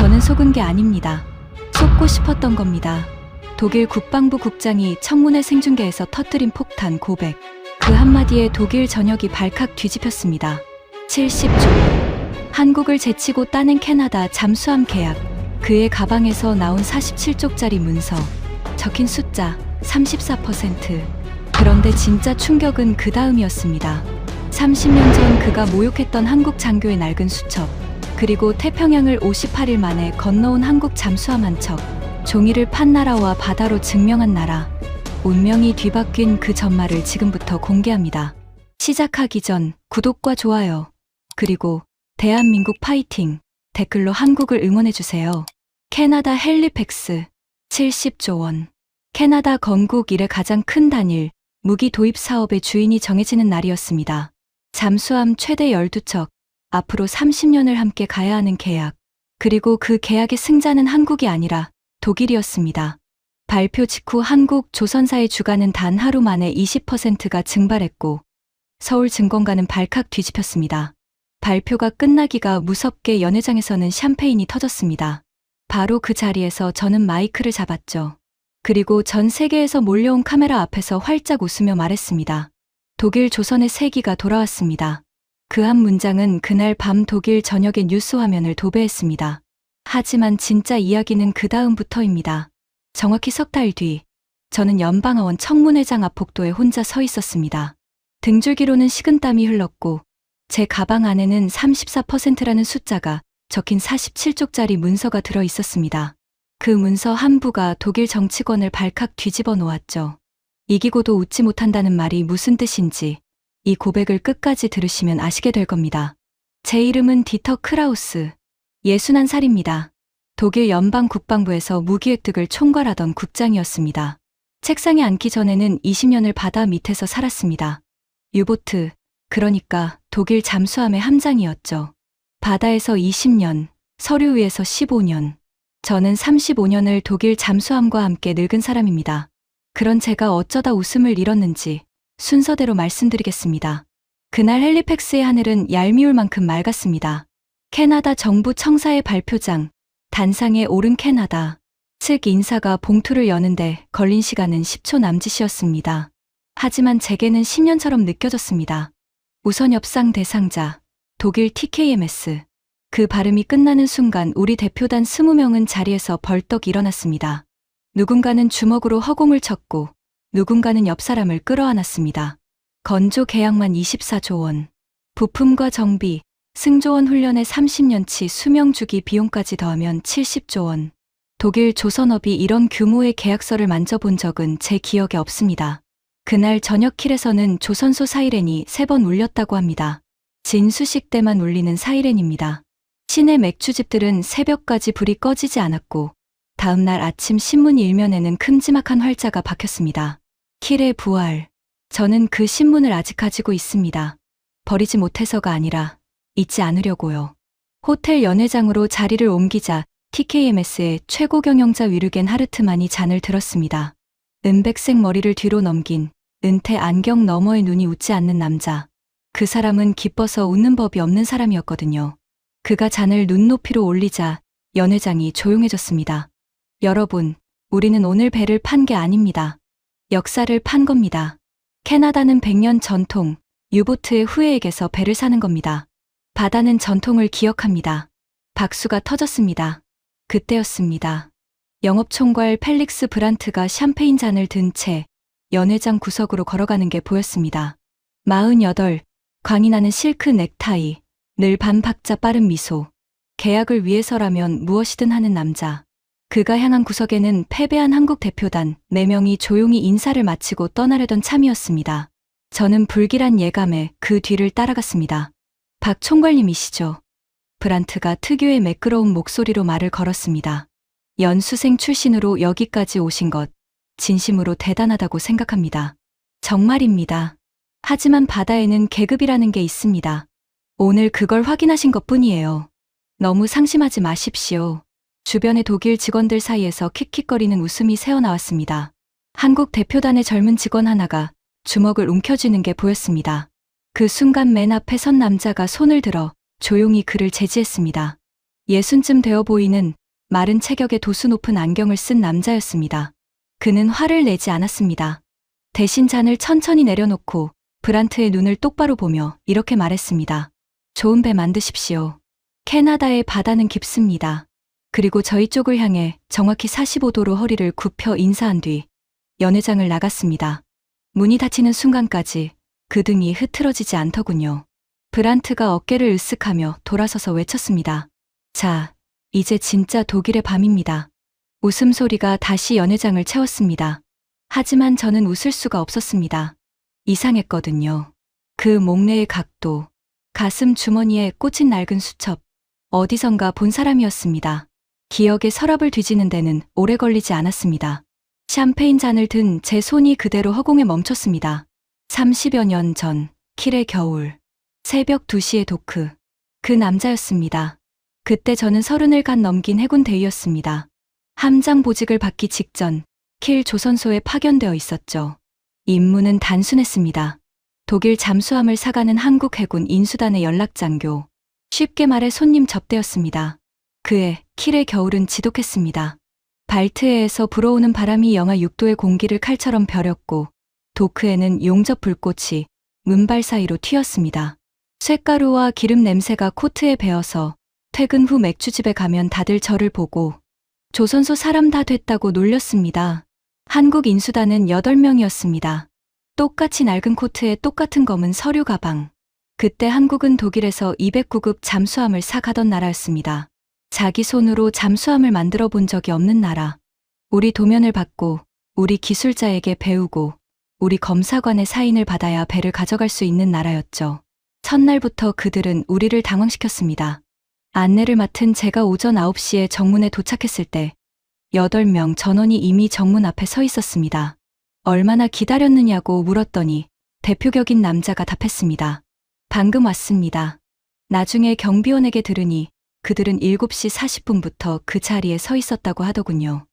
저는 속은 게 아닙니다. 속고 싶었던 겁니다. 독일 국방부 국장이 청문회 생중계에서 터뜨린 폭탄 고백. 그 한마디에 독일 전역이 발칵 뒤집혔습니다. 70조. 한국을 제치고 따낸 캐나다 잠수함 계약. 그의 가방에서 나온 47쪽짜리 문서. 적힌 숫자 34%. 그런데 진짜 충격은 그 다음이었습니다. 30년 전 그가 모욕했던 한국 장교의 낡은 수첩. 그리고 태평양을 58일 만에 건너온 한국 잠수함 한 척. 종이를 판 나라와 바다로 증명한 나라. 운명이 뒤바뀐 그 전말을 지금부터 공개합니다. 시작하기 전 구독과 좋아요, 그리고 대한민국 파이팅 댓글로 한국을 응원해주세요. 캐나다 헬리팩스 70조 원. 캐나다 건국 이래 가장 큰 단일 무기 도입 사업의 주인이 정해지는 날이었습니다. 잠수함 최대 12척, 앞으로 30년을 함께 가야 하는 계약. 그리고 그 계약의 승자는 한국이 아니라 독일이었습니다. 발표 직후 한국 조선사의 주가는 단 하루 만에 20%가 증발했고 서울증권가는 발칵 뒤집혔습니다. 발표가 끝나기가 무섭게 연회장에서는 샴페인이 터졌습니다. 바로 그 자리에서 저는 마이크를 잡았죠. 그리고 전 세계에서 몰려온 카메라 앞에서 활짝 웃으며 말했습니다. 독일 조선의 세기가 돌아왔습니다. 그 한 문장은 그날 밤 독일 전역의 뉴스 화면을 도배했습니다. 하지만 진짜 이야기는 그 다음부터입니다. 정확히 석 달 뒤, 저는 연방하원 청문회장 앞 복도에 혼자 서 있었습니다. 등줄기로는 식은땀이 흘렀고 제 가방 안에는 34%라는 숫자가 적힌 47쪽짜리 문서가 들어 있었습니다. 그 문서 한 부가 독일 정치권을 발칵 뒤집어 놓았죠. 이기고도 웃지 못한다는 말이 무슨 뜻인지 이 고백을 끝까지 들으시면 아시게 될 겁니다. 제 이름은 디터 크라우스, 61살입니다. 독일 연방 국방부에서 무기 획득을 총괄하던 국장이었습니다. 책상에 앉기 전에는 20년을 바다 밑에서 살았습니다. 유보트, 그러니까 독일 잠수함의 함장이었죠. 바다에서 20년, 서류 위에서 15년. 저는 35년을 독일 잠수함과 함께 늙은 사람입니다. 그런 제가 어쩌다 웃음을 잃었는지 순서대로 말씀드리겠습니다. 그날 헬리팩스의 하늘은 얄미울 만큼 맑았습니다. 캐나다 정부 청사의 발표장, 단상에 오른 캐나다 측 인사가 봉투를 여는데 걸린 시간은 10초 남짓이었습니다. 하지만 제게는 10년처럼 느껴졌습니다. 우선 협상 대상자, 독일 TKMS. 그 발음이 끝나는 순간 우리 대표단 20명은 자리에서 벌떡 일어났습니다. 누군가는 주먹으로 허공을 쳤고 누군가는 옆 사람을 끌어안았습니다. 건조 계약만 24조 원. 부품과 정비, 승조원 훈련에 30년치 수명 주기 비용까지 더하면 70조 원. 독일 조선업이 이런 규모의 계약서를 만져본 적은 제 기억에 없습니다. 그날 저녁 킬에서는 조선소 사이렌이 3번 울렸다고 합니다. 진수식 때만 울리는 사이렌입니다. 시내 맥주집들은 새벽까지 불이 꺼지지 않았고 다음 날 아침 신문 일면에는 큼지막한 활자가 박혔습니다. 킬의 부활. 저는 그 신문을 아직 가지고 있습니다. 버리지 못해서가 아니라 잊지 않으려고요. 호텔 연회장으로 자리를 옮기자 TKMS의 최고 경영자 위르겐 하르트만이 잔을 들었습니다. 은백색 머리를 뒤로 넘긴 은퇴 안경 너머의 눈이 웃지 않는 남자. 그 사람은 기뻐서 웃는 법이 없는 사람이었거든요. 그가 잔을 눈높이로 올리자 연회장이 조용해졌습니다. 여러분, 우리는 오늘 배를 판 게 아닙니다. 역사를 판 겁니다. 캐나다는 100년 전통, 유보트의 후예에게서 배를 사는 겁니다. 바다는 전통을 기억합니다. 박수가 터졌습니다. 그때였습니다. 영업총괄 펠릭스 브란트가 샴페인 잔을 든 채 연회장 구석으로 걸어가는 게 보였습니다. 48, 광이 나는 실크 넥타이, 늘 반박자 빠른 미소. 계약을 위해서라면 무엇이든 하는 남자. 그가 향한 구석에는 패배한 한국 대표단 4명이 조용히 인사를 마치고 떠나려던 참이었습니다. 저는 불길한 예감에 그 뒤를 따라갔습니다. 박 총괄님이시죠? 브란트가 특유의 매끄러운 목소리로 말을 걸었습니다. 연수생 출신으로 여기까지 오신 것 진심으로 대단하다고 생각합니다. 정말입니다. 하지만 바다에는 계급이라는 게 있습니다. 오늘 그걸 확인하신 것뿐이에요. 너무 상심하지 마십시오. 주변의 독일 직원들 사이에서 킥킥거리는 웃음이 새어나왔습니다. 한국 대표단의 젊은 직원 하나가 주먹을 움켜쥐는 게 보였습니다. 그 순간 맨 앞에 선 남자가 손을 들어 조용히 그를 제지했습니다. 예순쯤 되어 보이는 마른 체격에 도수 높은 안경을 쓴 남자였습니다. 그는 화를 내지 않았습니다. 대신 잔을 천천히 내려놓고 브란트의 눈을 똑바로 보며 이렇게 말했습니다. 좋은 배 만드십시오. 캐나다의 바다는 깊습니다. 그리고 저희 쪽을 향해 정확히 45도로 허리를 굽혀 인사한 뒤 연회장을 나갔습니다. 문이 닫히는 순간까지 그 등이 흐트러지지 않더군요. 브란트가 어깨를 으쓱하며 돌아서서 외쳤습니다. 자, 이제 진짜 독일의 밤입니다. 웃음소리가 다시 연회장을 채웠습니다. 하지만 저는 웃을 수가 없었습니다. 이상했거든요. 그 목례의 각도, 가슴 주머니에 꽂힌 낡은 수첩, 어디선가 본 사람이었습니다. 기억의 서랍을 뒤지는 데는 오래 걸리지 않았습니다. 샴페인 잔을 든 제 손이 그대로 허공에 멈췄습니다. 30여 년 전, 킬의 겨울, 새벽 2시의 도크. 그 남자였습니다. 그때 저는 30을 갓 넘긴 해군 대위였습니다. 함장 보직을 받기 직전 킬 조선소에 파견되어 있었죠. 임무는 단순했습니다. 독일 잠수함을 사가는 한국 해군 인수단의 연락장교. 쉽게 말해 손님 접대였습니다. 그해 킬의 겨울은 지독했습니다. 발트해에서 불어오는 바람이 영하 6도의 공기를 칼처럼 벼렸고 도크에는 용접 불꽃이 문발 사이로 튀었습니다. 쇳가루와 기름 냄새가 코트에 배어서 퇴근 후 맥주집에 가면 다들 저를 보고 조선소 사람 다 됐다고 놀렸습니다. 한국 인수단은 8명이었습니다. 똑같이 낡은 코트에 똑같은 검은 서류 가방. 그때 한국은 독일에서 209급 잠수함을 사가던 나라였습니다. 자기 손으로 잠수함을 만들어 본 적이 없는 나라. 우리 도면을 받고 우리 기술자에게 배우고 우리 검사관의 사인을 받아야 배를 가져갈 수 있는 나라였죠. 첫날부터 그들은 우리를 당황시켰습니다. 안내를 맡은 제가 오전 9시에 정문에 도착했을 때 8명 전원이 이미 정문 앞에 서 있었습니다. 얼마나 기다렸느냐고 물었더니 대표격인 남자가 답했습니다. 방금 왔습니다. 나중에 경비원에게 들으니 그들은 7시 40분부터 그 자리에 서 있었다고 하더군요.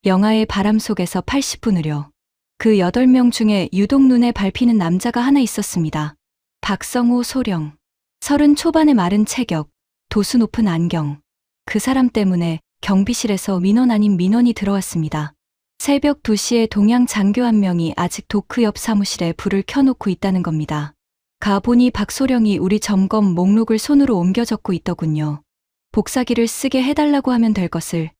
영하의 바람 속에서 80분을요. 그 8명 중에 유독 눈에 밟히는 남자가 하나 있었습니다. 박성호 소령. 30 초반의 마른 체격, 도수 높은 안경. 그 사람 때문에 경비실에서 민원 아닌 민원이 들어왔습니다. 새벽 2시에 동양 장교 한 명이 아직 도크 옆 사무실에 불을 켜놓고 있다는 겁니다. 가보니 박소령이 우리 점검 목록을 손으로 옮겨 적고 있더군요. 복사기를 쓰게 해달라고 하면 될 것을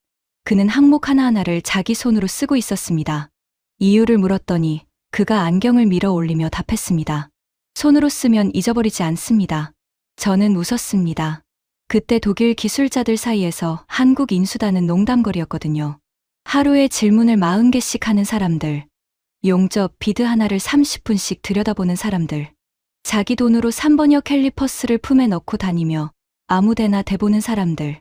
그는 항목 하나하나를 자기 손으로 쓰고 있었습니다. 이유를 물었더니 그가 안경을 밀어 올리며 답했습니다. 손으로 쓰면 잊어버리지 않습니다. 저는 웃었습니다. 그때 독일 기술자들 사이에서 한국 인수단은 농담거리였거든요. 하루에 질문을 40개씩 하는 사람들, 용접 비드 하나를 30분씩 들여다보는 사람들, 자기 돈으로 3번역 캘리퍼스를 품에 넣고 다니며 아무데나 대보는 사람들.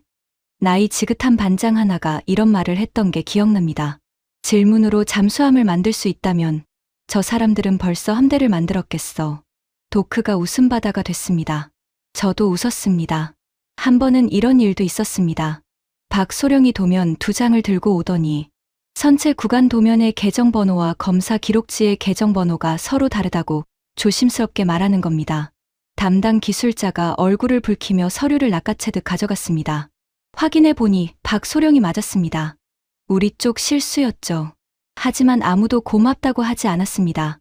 나이 지긋한 반장 하나가 이런 말을 했던 게 기억납니다. 질문으로 잠수함을 만들 수 있다면 저 사람들은 벌써 함대를 만들었겠어. 도크가 웃음바다가 됐습니다. 저도 웃었습니다. 한 번은 이런 일도 있었습니다. 박소령이 도면 2장을 들고 오더니 선체 구간 도면의 계정번호와 검사 기록지의 계정번호가 서로 다르다고 조심스럽게 말하는 겁니다. 담당 기술자가 얼굴을 붉히며 서류를 낚아채듯 가져갔습니다. 확인해 보니 박소령이 맞았습니다. 우리 쪽 실수였죠. 하지만 아무도 고맙다고 하지 않았습니다.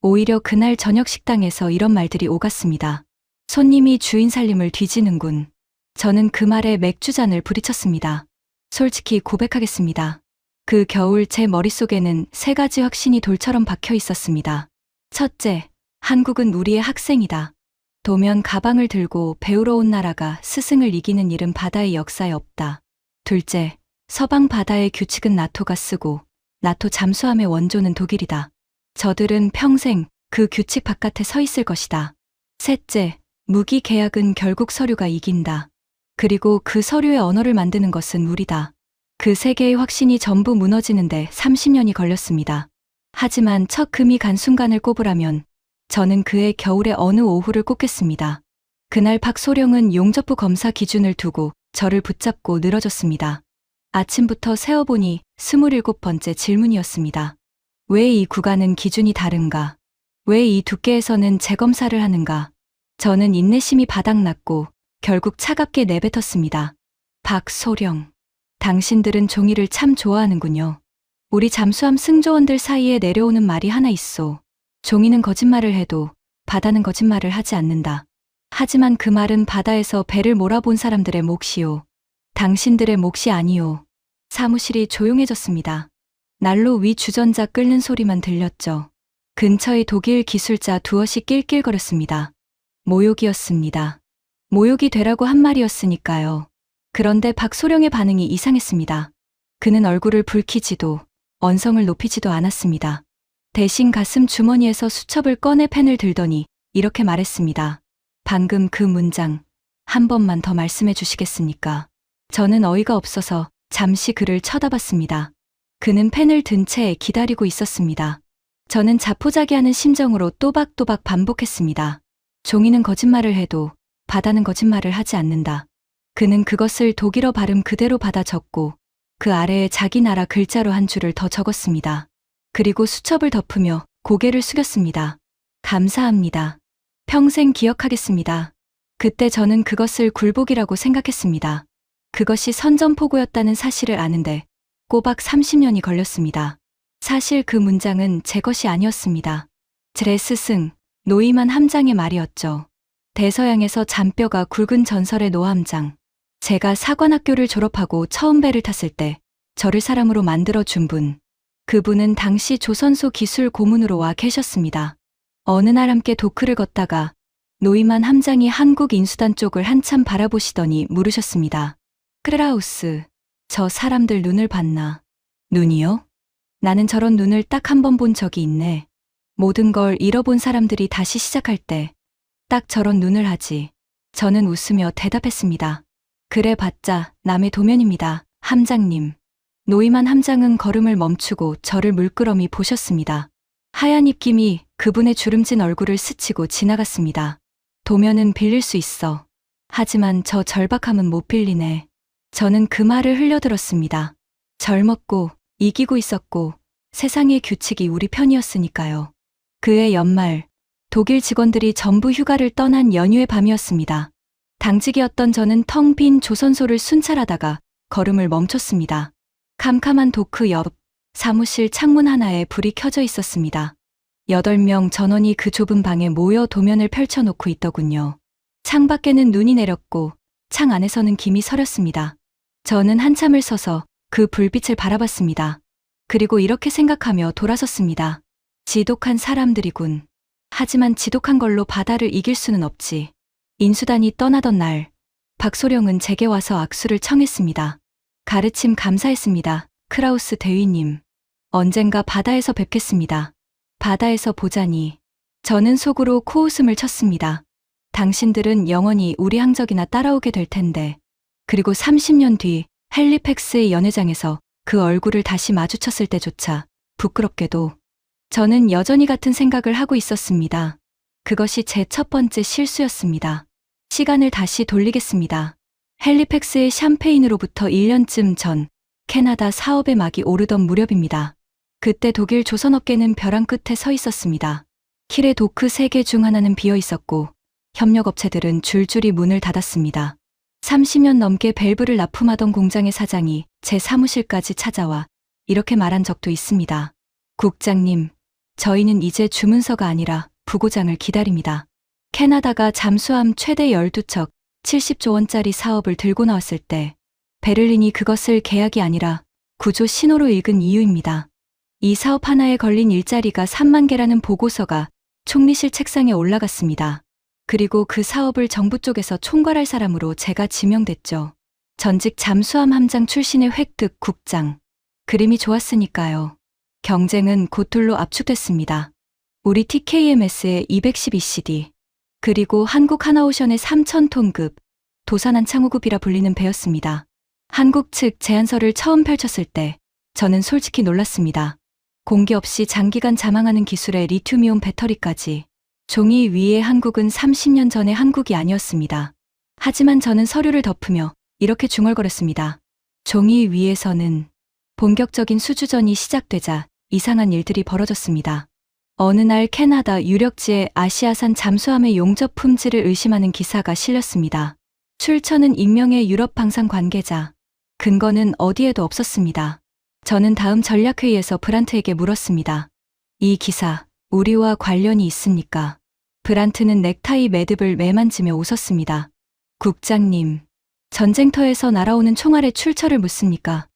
오히려 그날 저녁 식당에서 이런 말들이 오갔습니다. 손님이 주인 살림을 뒤지는군. 저는 그 말에 맥주잔을 부리쳤습니다. 솔직히 고백하겠습니다. 그 겨울 제 머릿속에는 3가지 확신이 돌처럼 박혀 있었습니다. 첫째, 한국은 우리의 학생이다. 도면 가방을 들고 배우러 온 나라가 스승을 이기는 일은 바다의 역사에 없다. 둘째, 서방 바다의 규칙은 나토가 쓰고 나토 잠수함의 원조는 독일이다. 저들은 평생 그 규칙 바깥에 서 있을 것이다. 셋째, 무기 계약은 결국 서류가 이긴다. 그리고 그 서류의 언어를 만드는 것은 우리다. 그 3개의 확신이 전부 무너지는데 30년이 걸렸습니다. 하지만 첫 금이 간 순간을 꼽으라면 저는 그해 겨울의 어느 오후를 꼽겠습니다. 그날 박소령은 용접부 검사 기준을 두고 저를 붙잡고 늘어졌습니다. 아침부터 세어보니 27번째 질문이었습니다. 왜 이 구간은 기준이 다른가? 왜 이 두께에서는 재검사를 하는가? 저는 인내심이 바닥났고 결국 차갑게 내뱉었습니다. 박소령. 당신들은 종이를 참 좋아하는군요. 우리 잠수함 승조원들 사이에 내려오는 말이 하나 있소. 종이는 거짓말을 해도 바다는 거짓말을 하지 않는다. 하지만 그 말은 바다에서 배를 몰아본 사람들의 몫이요. 당신들의 몫이 아니요. 사무실이 조용해졌습니다. 난로 위 주전자 끓는 소리만 들렸죠. 근처의 독일 기술자 두엇이 낄낄거렸습니다. 모욕이었습니다. 모욕이 되라고 한 말이었으니까요. 그런데 박소령의 반응이 이상했습니다. 그는 얼굴을 붉히지도 언성을 높이지도 않았습니다. 대신 가슴 주머니에서 수첩을 꺼내 펜을 들더니 이렇게 말했습니다. 방금 그 문장 한 번만 더 말씀해 주시겠습니까? 저는 어이가 없어서 잠시 그를 쳐다봤습니다. 그는 펜을 든 채 기다리고 있었습니다. 저는 자포자기하는 심정으로 또박또박 반복했습니다. 종이는 거짓말을 해도 바다는 거짓말을 하지 않는다. 그는 그것을 독일어 발음 그대로 받아 적고 그 아래에 자기 나라 글자로 한 줄을 더 적었습니다. 그리고 수첩을 덮으며 고개를 숙였습니다. 감사합니다. 평생 기억하겠습니다. 그때 저는 그것을 굴복이라고 생각했습니다. 그것이 선전포고였다는 사실을 아는데 꼬박 30년이 걸렸습니다. 사실 그 문장은 제 것이 아니었습니다. 드레스승, 노이만 함장의 말이었죠. 대서양에서 잔뼈가 굵은 전설의 노함장. 제가 사관학교를 졸업하고 처음 배를 탔을 때 저를 사람으로 만들어준 분. 그분은 당시 조선소 기술 고문으로 와 계셨습니다. 어느 날 함께 도크를 걷다가 노이만 함장이 한국 인수단 쪽을 한참 바라보시더니 물으셨습니다. 크라우스, 저 사람들 눈을 봤나? 눈이요? 나는 저런 눈을 딱 한 번 본 적이 있네. 모든 걸 잃어본 사람들이 다시 시작할 때 딱 저런 눈을 하지. 저는 웃으며 대답했습니다. 그래 봤자 남의 도면입니다, 함장님. 노이만 함장은 걸음을 멈추고 저를 물끄러미 보셨습니다. 하얀 입김이 그분의 주름진 얼굴을 스치고 지나갔습니다. 도면은 빌릴 수 있어. 하지만 저 절박함은 못 빌리네. 저는 그 말을 흘려들었습니다. 젊었고 이기고 있었고 세상의 규칙이 우리 편이었으니까요. 그해 연말 독일 직원들이 전부 휴가를 떠난 연휴의 밤이었습니다. 당직이었던 저는 텅 빈 조선소를 순찰하다가 걸음을 멈췄습니다. 캄캄한 도크 옆 사무실 창문 하나에 불이 켜져 있었습니다. 8명 전원이 그 좁은 방에 모여 도면을 펼쳐놓고 있더군요. 창밖에는 눈이 내렸고 창 안에서는 김이 서렸습니다. 저는 한참을 서서 그 불빛을 바라봤습니다. 그리고 이렇게 생각하며 돌아섰습니다. 지독한 사람들이군. 하지만 지독한 걸로 바다를 이길 수는 없지. 인수단이 떠나던 날, 박소령은 제게 와서 악수를 청했습니다. 가르침 감사했습니다, 크라우스 대위님. 언젠가 바다에서 뵙겠습니다. 바다에서 보자니. 저는 속으로 코웃음을 쳤습니다. 당신들은 영원히 우리 항적이나 따라오게 될 텐데. 그리고 30년 뒤 헬리팩스의 연회장에서 그 얼굴을 다시 마주쳤을 때조차 부끄럽게도 저는 여전히 같은 생각을 하고 있었습니다. 그것이 제 첫 번째 실수였습니다. 시간을 다시 돌리겠습니다. 헬리팩스의 샴페인으로부터 1년쯤 전 캐나다 사업의 막이 오르던 무렵입니다. 그때 독일 조선업계는 벼랑 끝에 서 있었습니다. 킬의 도크 3개 중 하나는 비어 있었고 협력업체들은 줄줄이 문을 닫았습니다. 30년 넘게 밸브를 납품하던 공장의 사장이 제 사무실까지 찾아와 이렇게 말한 적도 있습니다. 국장님, 저희는 이제 주문서가 아니라 부고장을 기다립니다. 캐나다가 잠수함 최대 12척 70조 원짜리 사업을 들고 나왔을 때 베를린이 그것을 계약이 아니라 구조 신호로 읽은 이유입니다. 이 사업 하나에 걸린 일자리가 3만 개라는 보고서가 총리실 책상에 올라갔습니다. 그리고 그 사업을 정부 쪽에서 총괄할 사람으로 제가 지명됐죠. 전직 잠수함 함장 출신의 획득 국장. 그림이 좋았으니까요. 경쟁은 곧둘로 압축됐습니다. 우리 TKMS의 212CD, 그리고 한국 하나오션의 3,000톤급, 도산한 창호급이라 불리는 배였습니다. 한국 측 제안서를 처음 펼쳤을 때 저는 솔직히 놀랐습니다. 공기 없이 장기간 잠항하는 기술의 리튬이온 배터리까지. 종이 위에 한국은 30년 전의 한국이 아니었습니다. 하지만 저는 서류를 덮으며 이렇게 중얼거렸습니다. 종이 위에서는 본격적인 수주전이 시작되자 이상한 일들이 벌어졌습니다. 어느 날 캐나다 유력지의 아시아산 잠수함의 용접 품질을 의심하는 기사가 실렸습니다. 출처는 익명의 유럽 방산 관계자. 근거는 어디에도 없었습니다. 저는 다음 전략회의에서 브란트에게 물었습니다. 이 기사, 우리와 관련이 있습니까? 브란트는 넥타이 매듭을 매만지며 웃었습니다. 국장님, 전쟁터에서 날아오는 총알의 출처를 묻습니까?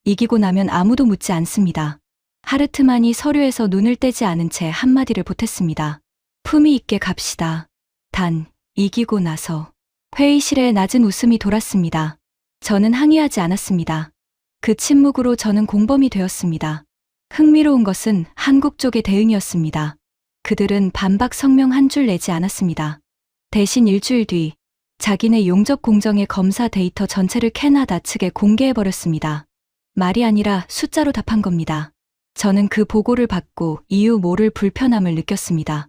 이기고 나면 아무도 묻지 않습니다. 하르트만이 서류에서 눈을 떼지 않은 채 한마디를 보탰습니다. 품위 있게 갑시다. 단, 이기고 나서. 회의실에 낮은 웃음이 돌았습니다. 저는 항의하지 않았습니다. 그 침묵으로 저는 공범이 되었습니다. 흥미로운 것은 한국 쪽의 대응이었습니다. 그들은 반박 성명 한 줄 내지 않았습니다. 대신 일주일 뒤 자기네 용접 공정의 검사 데이터 전체를 캐나다 측에 공개해버렸습니다. 말이 아니라 숫자로 답한 겁니다. 저는 그 보고를 받고 이유 모를 불편함을 느꼈습니다.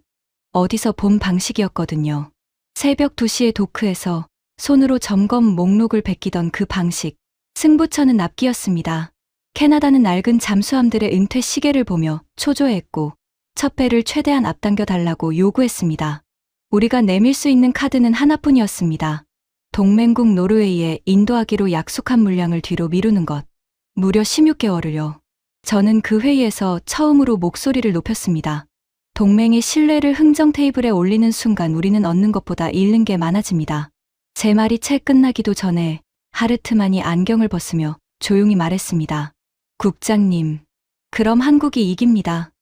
어디서 본 방식이었거든요. 새벽 2시에 도크에서 손으로 점검 목록을 베끼던 그 방식. 승부처는 납기였습니다. 캐나다는 낡은 잠수함들의 은퇴 시계를 보며 초조해했고 첫 배를 최대한 앞당겨 달라고 요구했습니다. 우리가 내밀 수 있는 카드는 하나뿐이었습니다. 동맹국 노르웨이에 인도하기로 약속한 물량을 뒤로 미루는 것. 무려 16개월을요. 저는 그 회의에서 처음으로 목소리를 높였습니다. 동맹의 신뢰를 흥정 테이블에 올리는 순간 우리는 얻는 것보다 잃는 게 많아집니다. 제 말이 채 끝나기도 전에 하르트만이 안경을 벗으며 조용히 말했습니다. 국장님, 그럼 한국이 이깁니다.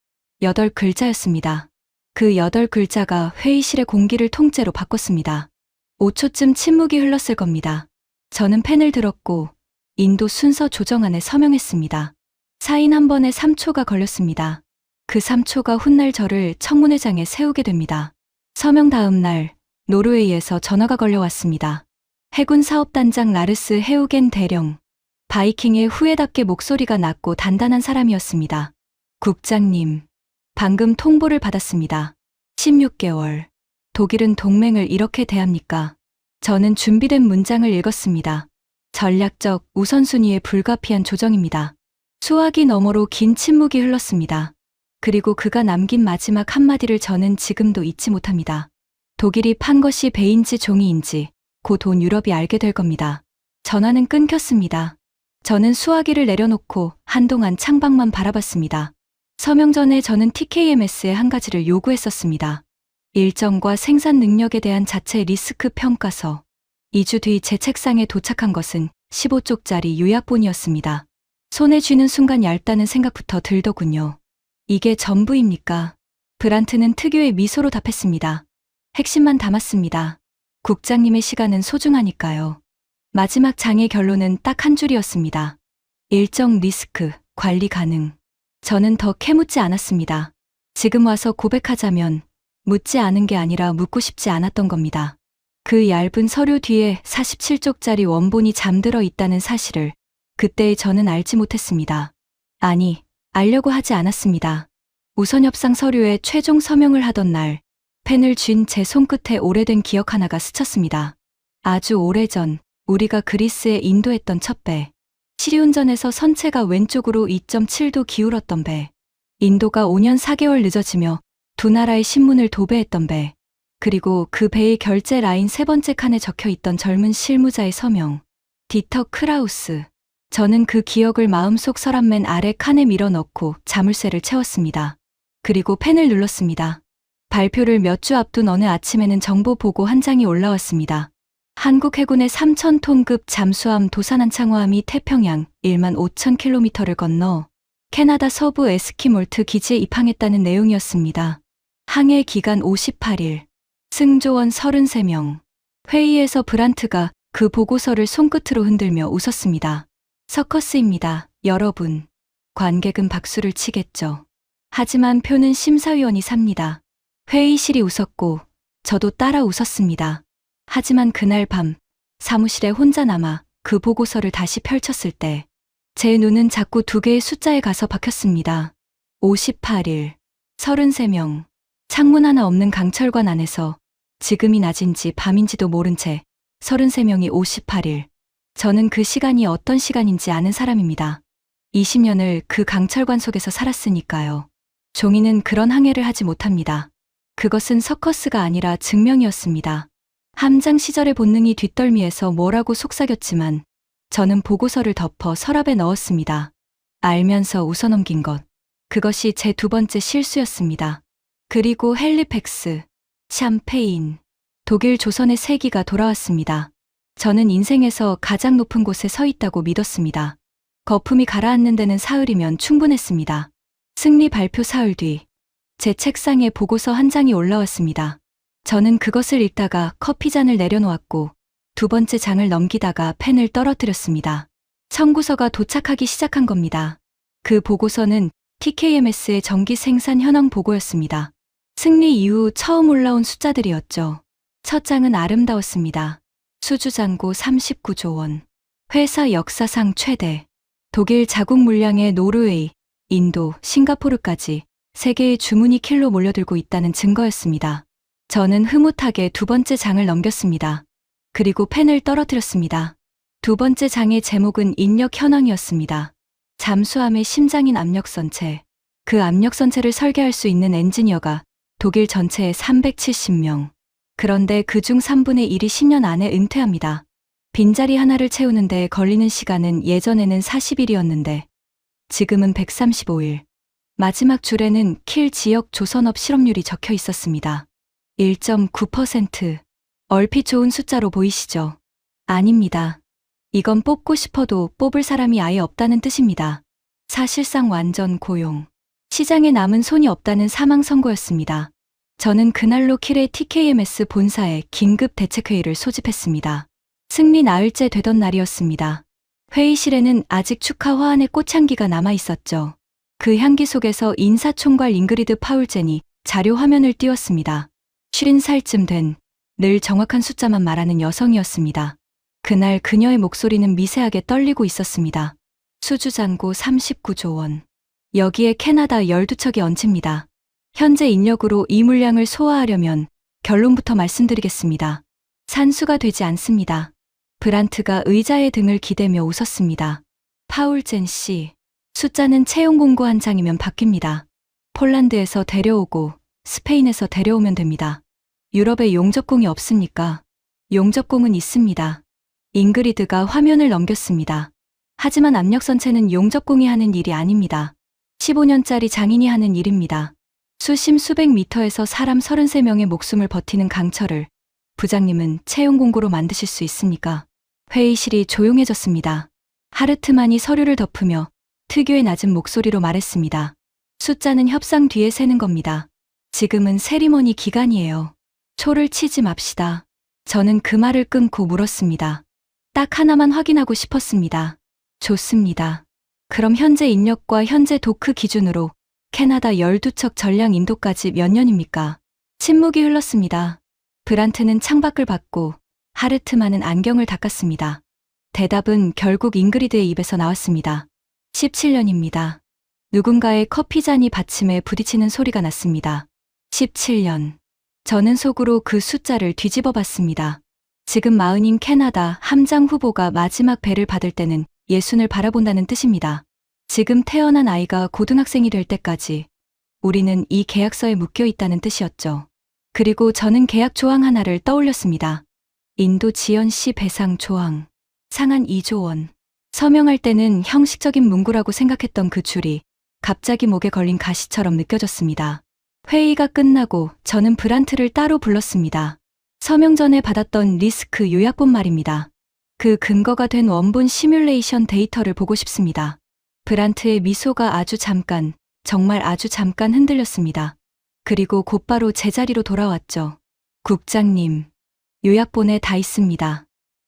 8글자였습니다. 그 8글자가 회의실의 공기를 통째로 바꿨습니다. 5초쯤 침묵이 흘렀을 겁니다. 저는 펜을 들었고 인도 순서 조정안에 서명했습니다. 사인 한 번에 3초가 걸렸습니다. 그 3초가 훗날 저를 청문회장에 세우게 됩니다. 서명 다음 날 노르웨이에서 전화가 걸려왔습니다. 해군 사업단장 라르스 헤우겐 대령. 바이킹의 후회답게 목소리가 낮고 단단한 사람이었습니다. 국장님, 방금 통보를 받았습니다. 16개월. 독일은 동맹을 이렇게 대합니까? 저는 준비된 문장을 읽었습니다. 전략적 우선순위에 불가피한 조정입니다. 수화기 너머로 긴 침묵이 흘렀습니다. 그리고 그가 남긴 마지막 한마디를 저는 지금도 잊지 못합니다. 독일이 판 것이 배인지 종이인지 곧 온 유럽이 알게 될 겁니다. 전화는 끊겼습니다. 저는 수화기를 내려놓고 한동안 창밖만 바라봤습니다. 서명 전에 저는 TKMS에 한 가지를 요구했었습니다. 일정과 생산 능력에 대한 자체 리스크 평가서. 2주 뒤 제 책상에 도착한 것은 15쪽짜리 요약본이었습니다. 손에 쥐는 순간 얇다는 생각부터 들더군요. 이게 전부입니까? 브란트는 특유의 미소로 답했습니다. 핵심만 담았습니다. 국장님의 시간은 소중하니까요. 마지막 장의 결론은 딱 한 줄이었습니다. 일정 리스크, 관리 가능. 저는 더 캐묻지 않았습니다. 지금 와서 고백하자면 묻지 않은 게 아니라 묻고 싶지 않았던 겁니다. 그 얇은 서류 뒤에 47쪽짜리 원본이 잠들어 있다는 사실을 그때의 저는 알지 못했습니다. 아니, 알려고 하지 않았습니다. 우선 협상 서류에 최종 서명을 하던 날, 펜을 쥔 제 손끝에 오래된 기억 하나가 스쳤습니다. 아주 오래전 우리가 그리스에 인도했던 첫 배. 시리운전에서 선체가 왼쪽으로 2.7도 기울었던 배. 인도가 5년 4개월 늦어지며 두 나라의 신문을 도배했던 배. 그리고 그 배의 결제 라인 세 번째 칸에 적혀있던 젊은 실무자의 서명. 디터 크라우스. 저는 그 기억을 마음속 서랍맨 아래 칸에 밀어넣고 자물쇠를 채웠습니다. 그리고 펜을 눌렀습니다. 발표를 몇 주 앞둔 어느 아침에는 정보 보고 한 장이 올라왔습니다. 한국 해군의 3,000톤급 잠수함 도산한창호함이 태평양 15,000km를 건너 캐나다 서부 에스키몰트 기지에 입항했다는 내용이었습니다. 항해 기간 58일, 승조원 33명. 회의에서 브란트가 그 보고서를 손끝으로 흔들며 웃었습니다. 서커스입니다, 여러분. 관객은 박수를 치겠죠. 하지만 표는 심사위원이 삽니다. 회의실이 웃었고 저도 따라 웃었습니다. 하지만 그날 밤 사무실에 혼자 남아 그 보고서를 다시 펼쳤을 때 제 눈은 자꾸 두 개의 숫자에 가서 박혔습니다. 58일, 33명. 창문 하나 없는 강철관 안에서 지금이 낮인지 밤인지도 모른 채 33명이 58일. 저는 그 시간이 어떤 시간인지 아는 사람입니다. 20년을 그 강철관 속에서 살았으니까요. 종이는 그런 항해를 하지 못합니다. 그것은 서커스가 아니라 증명이었습니다. 함장 시절의 본능이 뒷덜미에서 뭐라고 속삭였지만 저는 보고서를 덮어 서랍에 넣었습니다. 알면서 웃어넘긴 것. 그것이 제 두 번째 실수였습니다. 그리고 헬리팩스, 샴페인, 독일 조선의 세기가 돌아왔습니다. 저는 인생에서 가장 높은 곳에 서 있다고 믿었습니다. 거품이 가라앉는 데는 사흘이면 충분했습니다. 승리 발표 사흘 뒤, 제 책상에 보고서 한 장이 올라왔습니다. 저는 그것을 읽다가 커피잔을 내려놓았고 두 번째 장을 넘기다가 펜을 떨어뜨렸습니다. 청구서가 도착하기 시작한 겁니다. 그 보고서는 TKMS의 정기 생산 현황 보고였습니다. 승리 이후 처음 올라온 숫자들이었죠. 첫 장은 아름다웠습니다. 수주잔고 39조 원. 회사 역사상 최대. 독일 자국 물량의 노르웨이, 인도, 싱가포르까지 세계의 주문이 킬로 몰려들고 있다는 증거였습니다. 저는 흐뭇하게 두 번째 장을 넘겼습니다. 그리고 펜을 떨어뜨렸습니다. 두 번째 장의 제목은 인력 현황이었습니다. 잠수함의 심장인 압력선체. 그 압력선체를 설계할 수 있는 엔지니어가 독일 전체에 370명. 그런데 그중 3분의 1이 10년 안에 은퇴합니다. 빈자리 하나를 채우는데 걸리는 시간은 예전에는 40일이었는데 지금은 135일. 마지막 줄에는 킬 지역 조선업 실업률이 적혀 있었습니다. 1.9%. 얼핏 좋은 숫자로 보이시죠? 아닙니다. 이건 뽑고 싶어도 뽑을 사람이 아예 없다는 뜻입니다. 사실상 완전 고용. 시장에 남은 손이 없다는 사망 선고였습니다. 저는 그날로 킬의 TKMS 본사에 긴급 대책회의를 소집했습니다. 승리 나흘째 되던 날이었습니다. 회의실에는 아직 축하 화환의 꽃향기가 남아 있었죠. 그 향기 속에서 인사총괄 잉그리드 파울젠이 자료 화면을 띄웠습니다. 50살쯤 된, 늘 정확한 숫자만 말하는 여성이었습니다. 그날 그녀의 목소리는 미세하게 떨리고 있었습니다. 수주잔고 39조 원. 여기에 캐나다 12척이 얹힙니다. 현재 인력으로 이 물량을 소화하려면 결론부터 말씀드리겠습니다. 산수가 되지 않습니다. 브란트가 의자의 등을 기대며 웃었습니다. 파울젠 씨, 숫자는 채용 공고 한 장이면 바뀝니다. 폴란드에서 데려오고 스페인에서 데려오면 됩니다. 유럽에 용접공이 없습니까? 용접공은 있습니다. 잉그리드가 화면을 넘겼습니다. 하지만 압력선체는 용접공이 하는 일이 아닙니다. 15년짜리 장인이 하는 일입니다. 수심 수백 미터에서 사람 33명의 목숨을 버티는 강철을 부장님은 채용 공고로 만드실 수 있습니까? 회의실이 조용해졌습니다. 하르트만이 서류를 덮으며 특유의 낮은 목소리로 말했습니다. 숫자는 협상 뒤에 세는 겁니다. 지금은 세리머니 기간이에요. 초를 치지 맙시다. 저는 그 말을 끊고 물었습니다. 딱 하나만 확인하고 싶었습니다. 좋습니다. 그럼 현재 인력과 현재 도크 기준으로 캐나다 12척 전량 인도까지 몇 년입니까? 침묵이 흘렀습니다. 브란트는 창밖을 봤고 하르트만은 안경을 닦았습니다. 대답은 결국 잉그리드의 입에서 나왔습니다. 17년입니다. 누군가의 커피잔이 받침에 부딪히는 소리가 났습니다. 17년. 저는 속으로 그 숫자를 뒤집어 봤습니다. 지금 40인 캐나다 함장 후보가 마지막 배를 받을 때는 60을 바라본다는 뜻입니다. 지금 태어난 아이가 고등학생이 될 때까지 우리는 이 계약서에 묶여 있다는 뜻이었죠. 그리고 저는 계약 조항 하나를 떠올렸습니다. 인도 지연 씨 배상 조항. 상한 2조 원. 서명할 때는 형식적인 문구라고 생각했던 그 줄이 갑자기 목에 걸린 가시처럼 느껴졌습니다. 회의가 끝나고 저는 브란트를 따로 불렀습니다. 서명 전에 받았던 리스크 요약본 말입니다. 그 근거가 된 원본 시뮬레이션 데이터를 보고 싶습니다. 브란트의 미소가 아주 잠깐, 정말 아주 잠깐 흔들렸습니다. 그리고 곧바로 제자리로 돌아왔죠. 국장님, 요약본에 다 있습니다.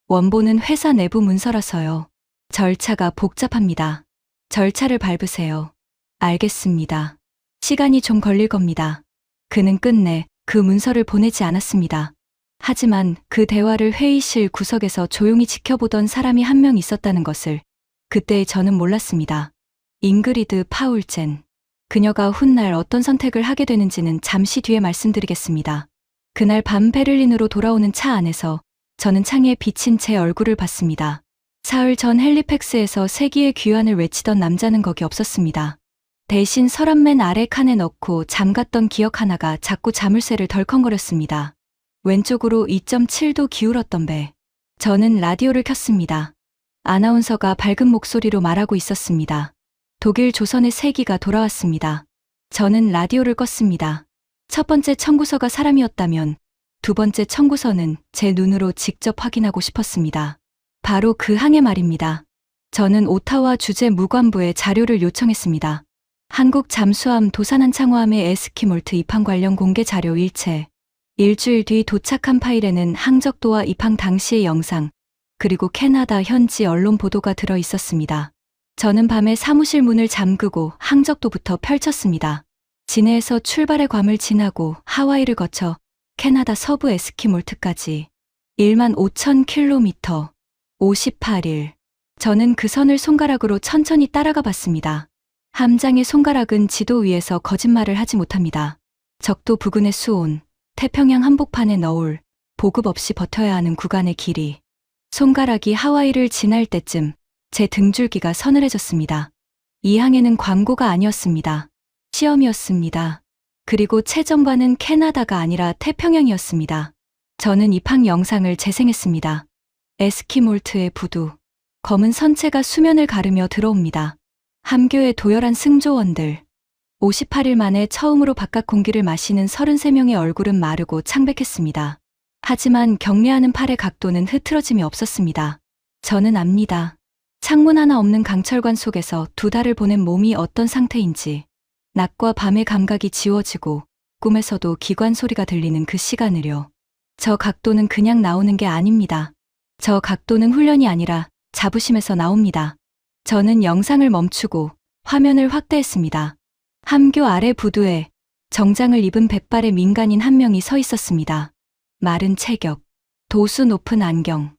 원본은 회사 내부 문서라서요. 절차가 복잡합니다. 절차를 밟으세요. 알겠습니다. 시간이 좀 걸릴 겁니다. 그는 끝내 그 문서를 보내지 않았습니다. 하지만 그 대화를 회의실 구석에서 조용히 지켜보던 사람이 한 명 있었다는 것을 그때 저는 몰랐습니다. 잉그리드 파울젠. 그녀가 훗날 어떤 선택을 하게 되는지는 잠시 뒤에 말씀드리겠습니다. 그날 밤 베를린으로 돌아오는 차 안에서 저는 창에 비친 제 얼굴을 봤습니다. 사흘 전 헬리팩스에서 세기의 귀환을 외치던 남자는 거기 없었습니다. 대신 서랍맨 아래 칸에 넣고 잠갔던 기억 하나가 자꾸 자물쇠를 덜컹거렸습니다. 왼쪽으로 2.7도 기울었던 배. 저는 라디오를 켰습니다. 아나운서가 밝은 목소리로 말하고 있었습니다. 독일 조선의 세기가 돌아왔습니다. 저는 라디오를 껐습니다. 첫 번째 청구서가 사람이었다면 두 번째 청구서는 제 눈으로 직접 확인하고 싶었습니다. 바로 그 항해 말입니다. 저는 오타와 주재 무관부에 자료를 요청했습니다. 한국 잠수함 도산한 창호함의 에스키몰트 입항 관련 공개 자료 일체. 일주일 뒤 도착한 파일에는 항적도와 입항 당시의 영상, 그리고 캐나다 현지 언론 보도가 들어 있었습니다. 저는 밤에 사무실 문을 잠그고 항적도부터 펼쳤습니다. 진해에서 출발의 괌을 지나고 하와이를 거쳐 캐나다 서부 에스키몰트까지 15,000km, 58일. 저는 그 선을 손가락으로 천천히 따라가 봤습니다. 함장의 손가락은 지도 위에서 거짓말을 하지 못합니다. 적도 부근의 수온, 태평양 한복판의 너울, 보급 없이 버텨야 하는 구간의 길이. 손가락이 하와이를 지날 때쯤 제 등줄기가 서늘해졌습니다. 이 항해는 광고가 아니었습니다. 시험이었습니다. 그리고 최전반은 캐나다가 아니라 태평양이었습니다. 저는 입항 영상을 재생했습니다. 에스키몰트의 부두, 검은 선체가 수면을 가르며 들어옵니다. 함교의 도열한 승조원들, 58일 만에 처음으로 바깥 공기를 마시는 33명의 얼굴은 마르고 창백했습니다. 하지만 경례하는 팔의 각도는 흐트러짐이 없었습니다. 저는 압니다. 창문 하나 없는 강철관 속에서 2달을 보낸 몸이 어떤 상태인지. 낮과 밤의 감각이 지워지고 꿈에서도 기관 소리가 들리는 그 시간을요. 저 각도는 그냥 나오는 게 아닙니다. 저 각도는 훈련이 아니라 자부심에서 나옵니다. 저는 영상을 멈추고 화면을 확대했습니다. 함교 아래 부두에 정장을 입은 백발의 민간인 한 명이 서 있었습니다. 마른 체격, 도수 높은 안경,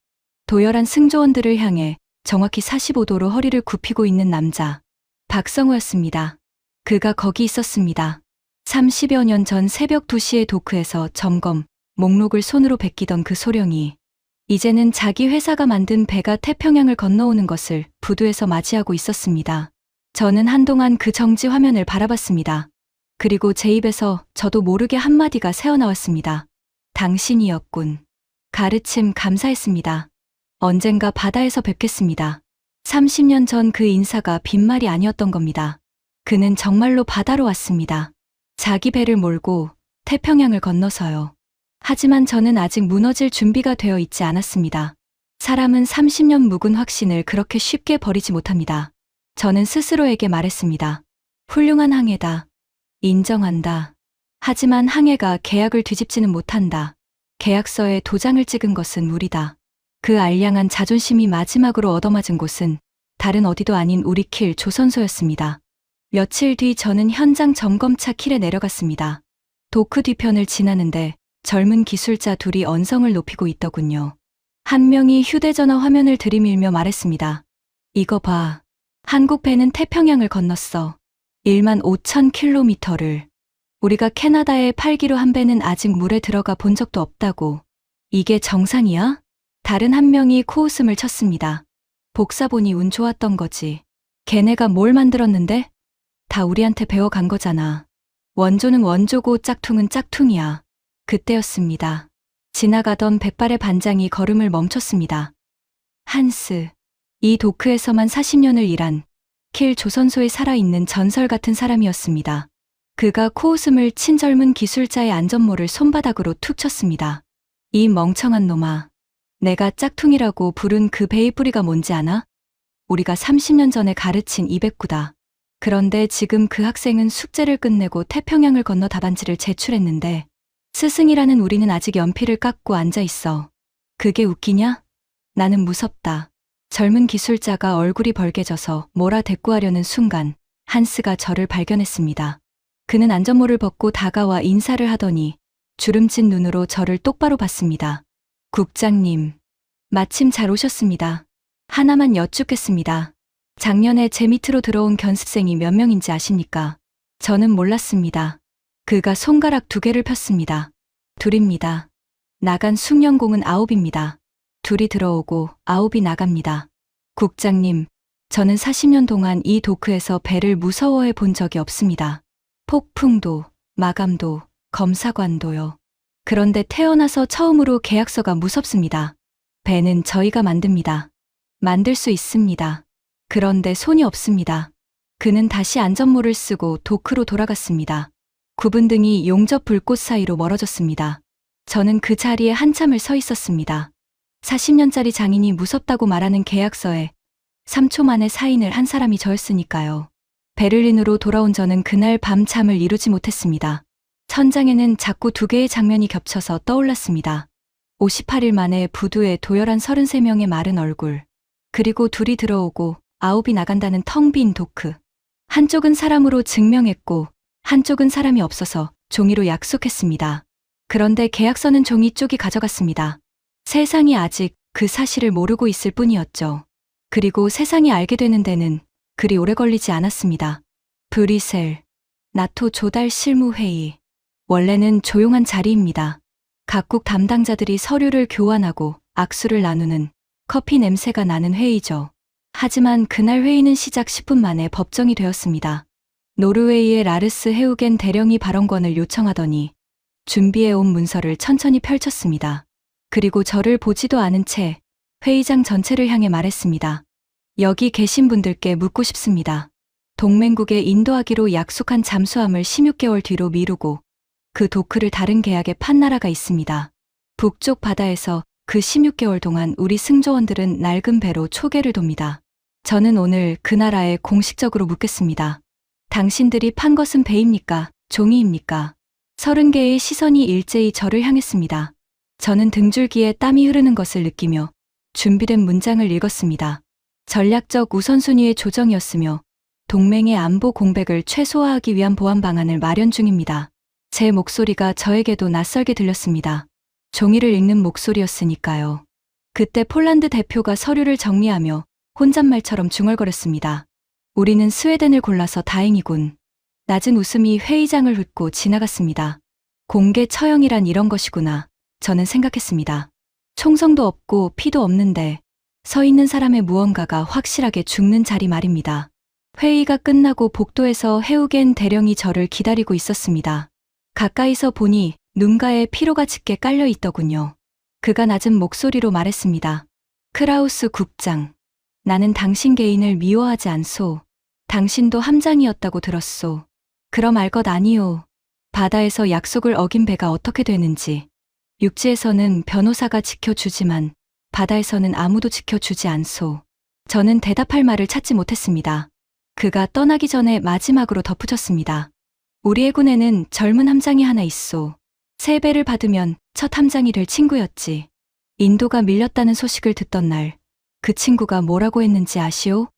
도열한 승조원들을 향해 정확히 45도로 허리를 굽히고 있는 남자. 박성우였습니다. 그가 거기 있었습니다. 30여 년 전 새벽 2시에 도크에서 점검, 목록을 손으로 베끼던 그 소령이 이제는 자기 회사가 만든 배가 태평양을 건너오는 것을 부두에서 맞이하고 있었습니다. 저는 한동안 그 정지 화면을 바라봤습니다. 그리고 제 입에서 저도 모르게 한마디가 새어나왔습니다. 당신이었군. 가르침 감사했습니다. 언젠가 바다에서 뵙겠습니다. 30년 전 그 인사가 빈말이 아니었던 겁니다. 그는 정말로 바다로 왔습니다. 자기 배를 몰고 태평양을 건너서요. 하지만 저는 아직 무너질 준비가 되어 있지 않았습니다. 사람은 30년 묵은 확신을 그렇게 쉽게 버리지 못합니다. 저는 스스로에게 말했습니다. 훌륭한 항해다. 인정한다. 하지만 항해가 계약을 뒤집지는 못한다. 계약서에 도장을 찍은 것은 우리다. 그 알량한 자존심이 마지막으로 얻어맞은 곳은 다른 어디도 아닌 우리 킬 조선소였습니다. 며칠 뒤 저는 현장 점검차 킬에 내려갔습니다. 도크 뒤편을 지나는데 젊은 기술자 둘이 언성을 높이고 있더군요. 한 명이 휴대전화 화면을 들이밀며 말했습니다. 이거 봐. 한국 배는 태평양을 건넜어. 15,000km를. 우리가 캐나다에 팔기로 한 배는 아직 물에 들어가 본 적도 없다고. 이게 정상이야? 다른 한 명이 코웃음을 쳤습니다. 복사본이 운 좋았던 거지. 걔네가 뭘 만들었는데? 다 우리한테 배워간 거잖아. 원조는 원조고 짝퉁은 짝퉁이야. 그때였습니다. 지나가던 백발의 반장이 걸음을 멈췄습니다. 한스. 이 도크에서만 40년을 일한 킬 조선소에 살아있는 전설 같은 사람이었습니다. 그가 코웃음을 친 젊은 기술자의 안전모를 손바닥으로 툭 쳤습니다. 이 멍청한 놈아. 내가 짝퉁이라고 부른 그 배의 뿌리가 뭔지 아나? 우리가 30년 전에 가르친 이백구다. 그런데 지금 그 학생은 숙제를 끝내고 태평양을 건너 답안지를 제출했는데 스승이라는 우리는 아직 연필을 깎고 앉아있어. 그게 웃기냐? 나는 무섭다. 젊은 기술자가 얼굴이 벌개져서 뭐라 대꾸하려는 순간 한스가 저를 발견했습니다. 그는 안전모를 벗고 다가와 인사를 하더니 주름진 눈으로 저를 똑바로 봤습니다. 국장님, 마침 잘 오셨습니다. 하나만 여쭙겠습니다. 작년에 제 밑으로 들어온 견습생이 몇 명인지 아십니까? 저는 몰랐습니다. 그가 손가락 2개를 폈습니다. 둘입니다. 나간 숙련공은 9입니다. 둘이 들어오고 9이 나갑니다. 국장님, 저는 40년 동안 이 도크에서 배를 무서워해 본 적이 없습니다. 폭풍도, 마감도, 검사관도요. 그런데 태어나서 처음으로 계약서가 무섭습니다. 배는 저희가 만듭니다. 만들 수 있습니다. 그런데 손이 없습니다. 그는 다시 안전모를 쓰고 도크로 돌아갔습니다. 구분 등이 용접 불꽃 사이로 멀어졌습니다. 저는 그 자리에 한참을 서 있었습니다. 40년짜리 장인이 무섭다고 말하는 계약서에 3초 만에 사인을 한 사람이 저였으니까요. 베를린으로 돌아온 저는 그날 밤 잠을 이루지 못했습니다. 천장에는 자꾸 두 개의 장면이 겹쳐서 떠올랐습니다. 58일 만에 부두에 도열한 33명의 마른 얼굴, 그리고 둘이 들어오고 9이 나간다는 텅 빈 도크. 한쪽은 사람으로 증명했고 한쪽은 사람이 없어서 종이로 약속했습니다. 그런데 계약서는 종이 쪽이 가져갔습니다. 세상이 아직 그 사실을 모르고 있을 뿐이었죠. 그리고 세상이 알게 되는 데는 그리 오래 걸리지 않았습니다. 브뤼셀, 나토 조달 실무회의. 원래는 조용한 자리입니다. 각국 담당자들이 서류를 교환하고 악수를 나누는 커피 냄새가 나는 회의죠. 하지만 그날 회의는 시작 10분 만에 법정이 되었습니다. 노르웨이의 라르스 헤우겐 대령이 발언권을 요청하더니 준비해온 문서를 천천히 펼쳤습니다. 그리고 저를 보지도 않은 채 회의장 전체를 향해 말했습니다. 여기 계신 분들께 묻고 싶습니다. 동맹국에 인도하기로 약속한 잠수함을 16개월 뒤로 미루고 그 도크를 다른 계약에 판 나라가 있습니다. 북쪽 바다에서 그 16개월 동안 우리 승조원들은 낡은 배로 초계를 돕니다. 저는 오늘 그 나라에 공식적으로 묻겠습니다. 당신들이 판 것은 배입니까? 종이입니까? 30개의 시선이 일제히 저를 향했습니다. 저는 등줄기에 땀이 흐르는 것을 느끼며 준비된 문장을 읽었습니다. 전략적 우선순위의 조정이었으며 동맹의 안보 공백을 최소화하기 위한 보안 방안을 마련 중입니다. 제 목소리가 저에게도 낯설게 들렸습니다. 종이를 읽는 목소리였으니까요. 그때 폴란드 대표가 서류를 정리하며 혼잣말처럼 중얼거렸습니다. 우리는 스웨덴을 골라서 다행이군. 낮은 웃음이 회의장을 훑고 지나갔습니다. 공개 처형이란 이런 것이구나. 저는 생각했습니다. 총성도 없고 피도 없는데 서 있는 사람의 무언가가 확실하게 죽는 자리 말입니다. 회의가 끝나고 복도에서 헤우겐 대령이 저를 기다리고 있었습니다. 가까이서 보니 눈가에 피로가 짙게 깔려 있더군요. 그가 낮은 목소리로 말했습니다. 크라우스 국장, 나는 당신 개인을 미워하지 않소. 당신도 함장이었다고 들었소. 그럼 알 것 아니오. 바다에서 약속을 어긴 배가 어떻게 되는지. 육지에서는 변호사가 지켜주지만 바다에서는 아무도 지켜주지 않소. 저는 대답할 말을 찾지 못했습니다. 그가 떠나기 전에 마지막으로 덧붙였습니다. 우리 해군에는 젊은 함장이 하나 있소. 3배를 받으면 첫 함장이 될 친구였지. 인도가 밀렸다는 소식을 듣던 날, 그 친구가 뭐라고 했는지 아시오?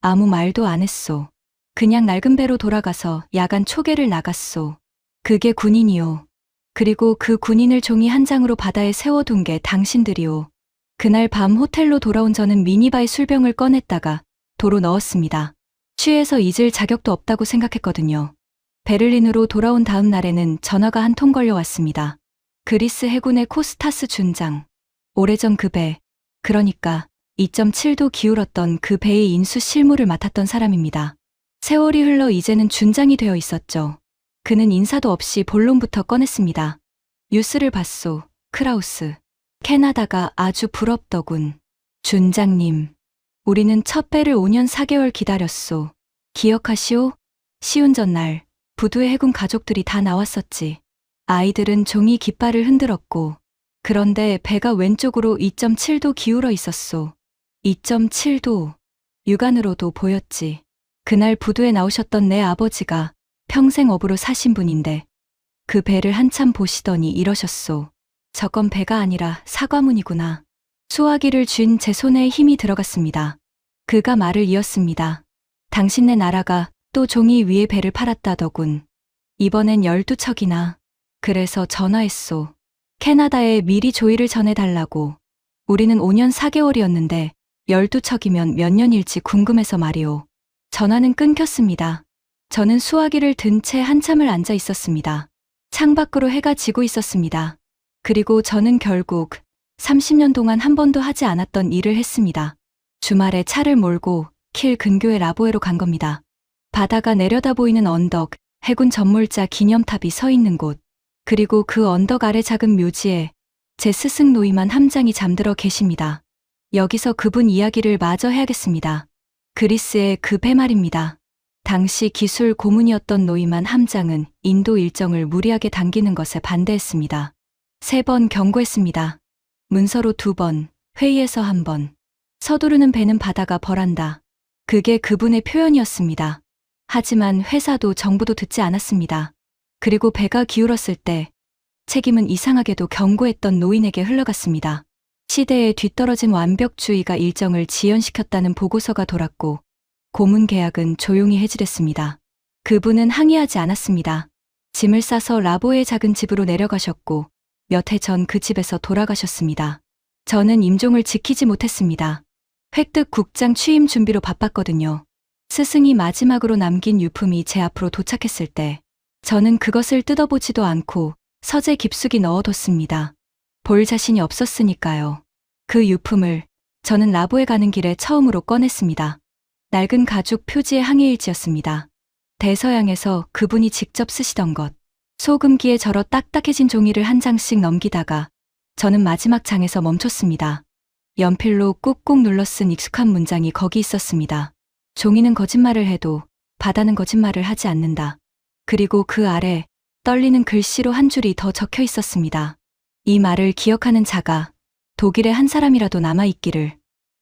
아무 말도 안 했소. 그냥 낡은 배로 돌아가서 야간 초계를 나갔소. 그게 군인이요. 그리고 그 군인을 종이 한 장으로 바다에 세워둔 게 당신들이오. 그날 밤 호텔로 돌아온 저는 미니바의 술병을 꺼냈다가 도로 넣었습니다. 취해서 잊을 자격도 없다고 생각했거든요. 베를린으로 돌아온 다음 날에는 전화가 한 통 걸려왔습니다. 그리스 해군의 코스타스 준장. 오래전 그 배, 그러니까 2.7도 기울었던 그 배의 인수 실무를 맡았던 사람입니다. 세월이 흘러 이제는 준장이 되어 있었죠. 그는 인사도 없이 본론부터 꺼냈습니다. 뉴스를 봤소, 크라우스. 캐나다가 아주 부럽더군. 준장님, 우리는 첫 배를 5년 4개월 기다렸소. 기억하시오? 시운전 날 부두의 해군 가족들이 다 나왔었지. 아이들은 종이 깃발을 흔들었고, 그런데 배가 왼쪽으로 2.7도 기울어 있었소. 2.7도. 육안으로도 보였지. 그날 부두에 나오셨던 내 아버지가 평생 어부로 사신 분인데 그 배를 한참 보시더니 이러셨소. 저건 배가 아니라 사과문이구나. 수화기를 쥔 제 손에 힘이 들어갔습니다. 그가 말을 이었습니다. 당신네 나라가 또 종이 위에 배를 팔았다더군. 이번엔 12척이나. 그래서 전화했소. 캐나다에 미리 조의를 전해달라고. 우리는 5년 4개월이었는데 12척이면 몇 년일지 궁금해서 말이오. 전화는 끊겼습니다. 저는 수화기를 든 채 한참을 앉아 있었습니다. 창밖으로 해가 지고 있었습니다. 그리고 저는 결국 30년 동안 한 번도 하지 않았던 일을 했습니다. 주말에 차를 몰고 킬 근교의 라보에로 간 겁니다. 바다가 내려다 보이는 언덕, 해군 전몰자 기념탑이 서 있는 곳. 그리고 그 언덕 아래 작은 묘지에 제 스승 노임한 함장이 잠들어 계십니다. 여기서 그분 이야기를 마저 해야겠습니다. 그리스의 그 배 말입니다. 당시 기술 고문이었던 노임한 함장은 인도 일정을 무리하게 당기는 것에 반대했습니다. 3번 경고했습니다. 문서로 2번, 회의에서 1번. 서두르는 배는 바다가 벌한다. 그게 그분의 표현이었습니다. 하지만 회사도 정부도 듣지 않았습니다. 그리고 배가 기울었을 때 책임은 이상하게도 경고했던 노인에게 흘러갔습니다. 시대에 뒤떨어진 완벽주의가 일정을 지연시켰다는 보고서가 돌았고 고문 계약은 조용히 해지됐습니다. 그분은 항의하지 않았습니다. 짐을 싸서 라보의 작은 집으로 내려가셨고 몇 해 전 그 집에서 돌아가셨습니다. 저는 임종을 지키지 못했습니다. 획득 국장 취임 준비로 바빴거든요. 스승이 마지막으로 남긴 유품이 제 앞으로 도착했을 때 저는 그것을 뜯어보지도 않고 서재 깊숙이 넣어뒀습니다. 볼 자신이 없었으니까요. 그 유품을 저는 라보에 가는 길에 처음으로 꺼냈습니다. 낡은 가죽 표지의 항해일지였습니다. 대서양에서 그분이 직접 쓰시던 것. 소금기에 절어 딱딱해진 종이를 한 장씩 넘기다가 저는 마지막 장에서 멈췄습니다. 연필로 꾹꾹 눌러 쓴 익숙한 문장이 거기 있었습니다. 종이는 거짓말을 해도 바다는 거짓말을 하지 않는다. 그리고 그 아래 떨리는 글씨로 한 줄이 더 적혀 있었습니다. 이 말을 기억하는 자가 독일의 한 사람이라도 남아있기를.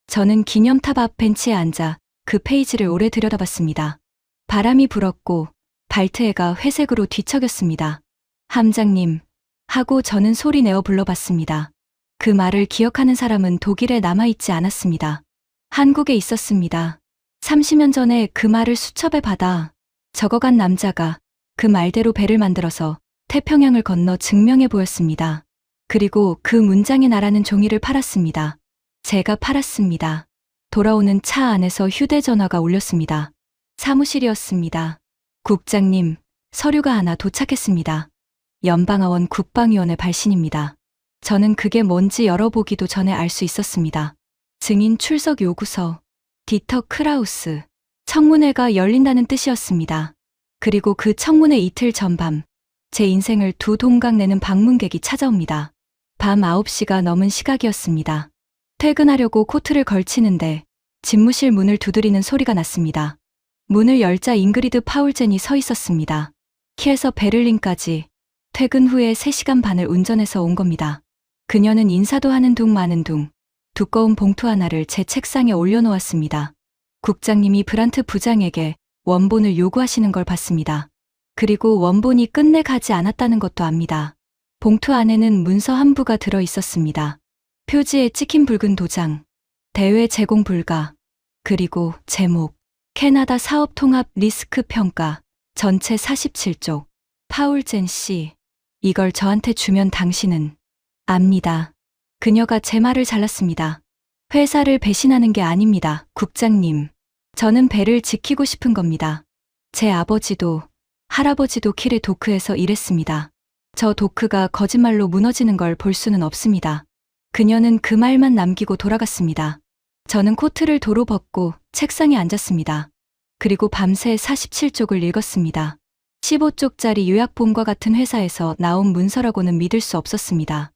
저는 기념탑 앞 벤치에 앉아 그 페이지를 오래 들여다봤습니다. 바람이 불었고 발트해가 회색으로 뒤척였습니다. 함장님 하고 저는 소리 내어 불러봤습니다. 그 말을 기억하는 사람은 독일에 남아있지 않았습니다. 한국에 있었습니다. 30년 전에 그 말을 수첩에 받아 적어간 남자가 그 말대로 배를 만들어서 태평양을 건너 증명해 보였습니다. 그리고 그 문장이 나라는 종이를 팔았습니다. 제가 팔았습니다. 돌아오는 차 안에서 휴대전화가 울렸습니다. 사무실이었습니다. 국장님, 서류가 하나 도착했습니다. 연방하원 국방위원회 발신입니다. 저는 그게 뭔지 열어보기도 전에 알 수 있었습니다. 증인 출석 요구서, 디터 크라우스, 청문회가 열린다는 뜻이었습니다. 그리고 그 청문회 이틀 전밤, 제 인생을 두 동강 내는 방문객이 찾아옵니다. 밤 9시가 넘은 시각이었습니다. 퇴근하려고 코트를 걸치는데 집무실 문을 두드리는 소리가 났습니다. 문을 열자 잉그리드 파울젠이 서 있었습니다. 키에서 베를린까지 퇴근 후에 3시간 반을 운전해서 온 겁니다. 그녀는 인사도 하는 둥 마는 둥 두꺼운 봉투 하나를 제 책상에 올려놓았습니다. 국장님이 브란트 부장에게 원본을 요구하시는 걸 봤습니다. 그리고 원본이 끝내 가지 않았다는 것도 압니다. 봉투 안에는 문서 한 부가 들어 있었습니다. 표지에 찍힌 붉은 도장, 대외 제공 불가, 그리고 제목, 캐나다 사업 통합 리스크 평가, 전체 47쪽. 파울젠 씨, 이걸 저한테 주면 당신은 압니다. 그녀가 제 말을 잘랐습니다. 회사를 배신하는 게 아닙니다, 국장님. 저는 배를 지키고 싶은 겁니다. 제 아버지도 할아버지도 킬의 도크에서 일했습니다. 저 도크가 거짓말로 무너지는 걸 볼 수는 없습니다. 그녀는 그 말만 남기고 돌아갔습니다. 저는 코트를 도로 벗고 책상에 앉았습니다. 그리고 밤새 47쪽을 읽었습니다. 15쪽짜리 요약본과 같은 회사에서 나온 문서라고는 믿을 수 없었습니다.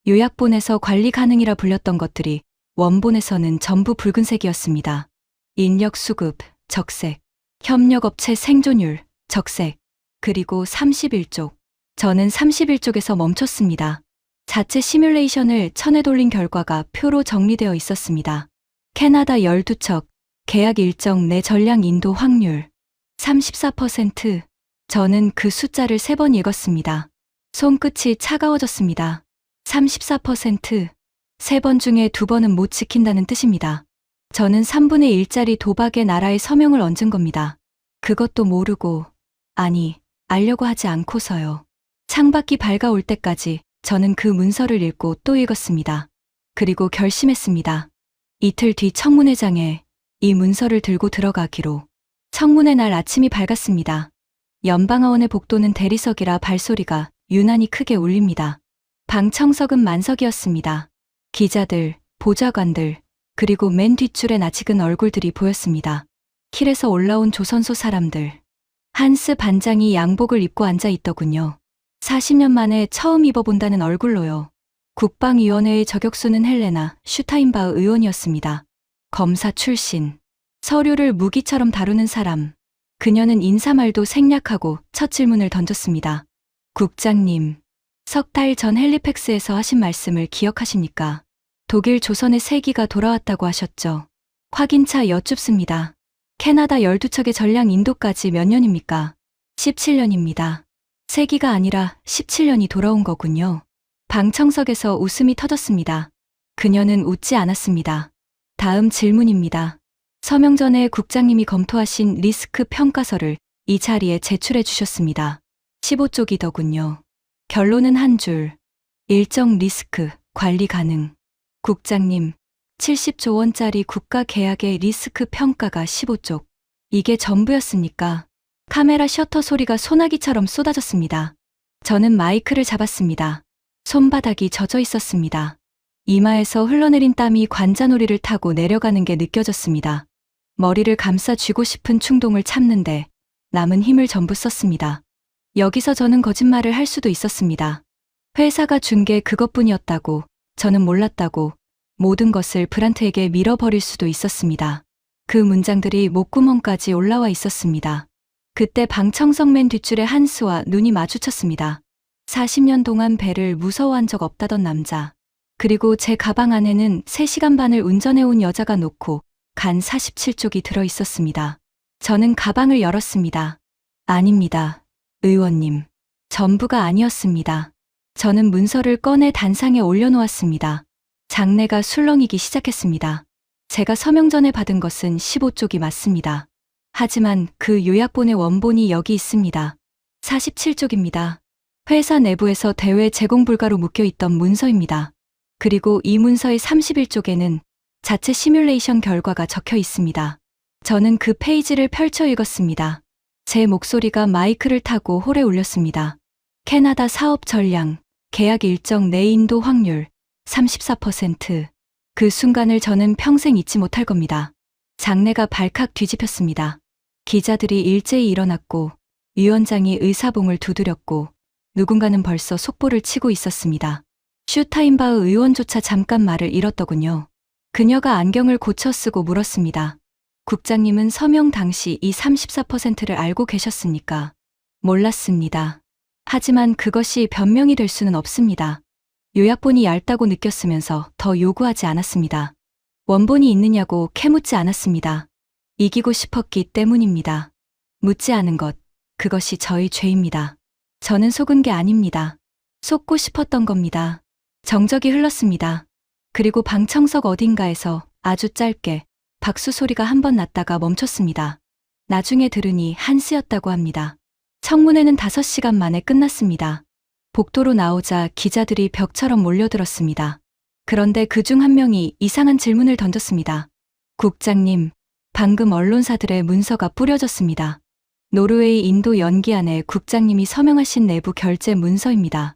요약본에서 관리 가능이라 불렸던 것들이 원본에서는 전부 붉은색이었습니다. 인력 수급, 적색, 협력업체 생존율, 적색, 그리고 31쪽. 저는 31쪽에서 멈췄습니다. 자체 시뮬레이션을 천에 돌린 결과가 표로 정리되어 있었습니다. 캐나다 12척, 계약 일정 내 전량 인도 확률 34%. 저는 그 숫자를 3번 읽었습니다. 손끝이 차가워졌습니다. 34%. 3번 중에 2번은 못 지킨다는 뜻입니다. 저는 3분의 1짜리 도박에 나라의 서명을 얹은 겁니다. 그것도 모르고, 아니, 알려고 하지 않고서요. 창밖이 밝아올 때까지 저는 그 문서를 읽고 또 읽었습니다. 그리고 결심했습니다. 이틀 뒤 청문회장에 이 문서를 들고 들어가기로. 청문회 날 아침이 밝았습니다. 연방하원의 복도는 대리석이라 발소리가 유난히 크게 울립니다. 방청석은 만석이었습니다. 기자들, 보좌관들, 그리고 맨 뒷줄에 낯익은 얼굴들이 보였습니다. 킬에서 올라온 조선소 사람들. 한스 반장이 양복을 입고 앉아 있더군요. 40년 만에 처음 입어본다는 얼굴로요. 국방위원회의 저격수는 헬레나 슈타인바흐 의원이었습니다. 검사 출신. 서류를 무기처럼 다루는 사람. 그녀는 인사말도 생략하고 첫 질문을 던졌습니다. 국장님, 석 달 전 헬리팩스에서 하신 말씀을 기억하십니까? 독일 조선의 세기가 돌아왔다고 하셨죠. 확인차 여쭙습니다. 캐나다 12척의 전량 인도까지 몇 년입니까? 17년입니다. 세기가 아니라 17년이 돌아온 거군요. 방청석에서 웃음이 터졌습니다. 그녀는 웃지 않았습니다. 다음 질문입니다. 서명 전에 국장님이 검토하신 리스크 평가서를 이 자리에 제출해 주셨습니다. 15쪽이더군요. 결론은 한 줄. 일정 리스크, 관리 가능. 국장님, 70조 원짜리 국가 계약의 리스크 평가가 15쪽. 이게 전부였습니까? 카메라 셔터 소리가 소나기처럼 쏟아졌습니다. 저는 마이크를 잡았습니다. 손바닥이 젖어 있었습니다. 이마에서 흘러내린 땀이 관자놀이를 타고 내려가는 게 느껴졌습니다. 머리를 감싸 쥐고 싶은 충동을 참는데 남은 힘을 전부 썼습니다. 여기서 저는 거짓말을 할 수도 있었습니다. 회사가 준 게 그것뿐이었다고, 저는 몰랐다고, 모든 것을 브란트에게 밀어버릴 수도 있었습니다. 그 문장들이 목구멍까지 올라와 있었습니다. 그때 방청석 맨 뒷줄에 한스와 눈이 마주쳤습니다. 40년 동안 배를 무서워한 적 없다던 남자. 그리고 제 가방 안에는 3시간 반을 운전해온 여자가 놓고 간 47쪽이 들어 있었습니다. 저는 가방을 열었습니다. 아닙니다, 의원님. 전부가 아니었습니다. 저는 문서를 꺼내 단상에 올려놓았습니다. 장내가 술렁이기 시작했습니다. 제가 서명 전에 받은 것은 15쪽이 맞습니다. 하지만 그 요약본의 원본이 여기 있습니다. 47쪽입니다. 회사 내부에서 대외 제공 불가로 묶여있던 문서입니다. 그리고 이 문서의 31쪽에는 자체 시뮬레이션 결과가 적혀 있습니다. 저는 그 페이지를 펼쳐 읽었습니다. 제 목소리가 마이크를 타고 홀에 울렸습니다. 캐나다 사업 전량, 계약 일정 내 인도 확률 34%. 그 순간을 저는 평생 잊지 못할 겁니다. 장내가 발칵 뒤집혔습니다. 기자들이 일제히 일어났고 위원장이 의사봉을 두드렸고 누군가는 벌써 속보를 치고 있었습니다. 슈타인바흐 의원조차 잠깐 말을 잃었더군요. 그녀가 안경을 고쳐 쓰고 물었습니다. 국장님은 서명 당시 이 34%를 알고 계셨습니까? 몰랐습니다. 하지만 그것이 변명이 될 수는 없습니다. 요약본이 얇다고 느꼈으면서 더 요구하지 않았습니다. 원본이 있느냐고 캐묻지 않았습니다. 이기고 싶었기 때문입니다. 묻지 않은 것, 그것이 저의 죄입니다. 저는 속은 게 아닙니다. 속고 싶었던 겁니다. 정적이 흘렀습니다. 그리고 방청석 어딘가에서 아주 짧게 박수 소리가 한 번 났다가 멈췄습니다. 나중에 들으니 한스였다고 합니다. 청문회는 5시간 만에 끝났습니다. 복도로 나오자 기자들이 벽처럼 몰려들었습니다. 그런데 그중 한 명이 이상한 질문을 던졌습니다. 국장님, 방금 언론사들의 문서가 뿌려졌습니다. 노르웨이 인도 연기안에 국장님이 서명하신 내부 결제 문서입니다.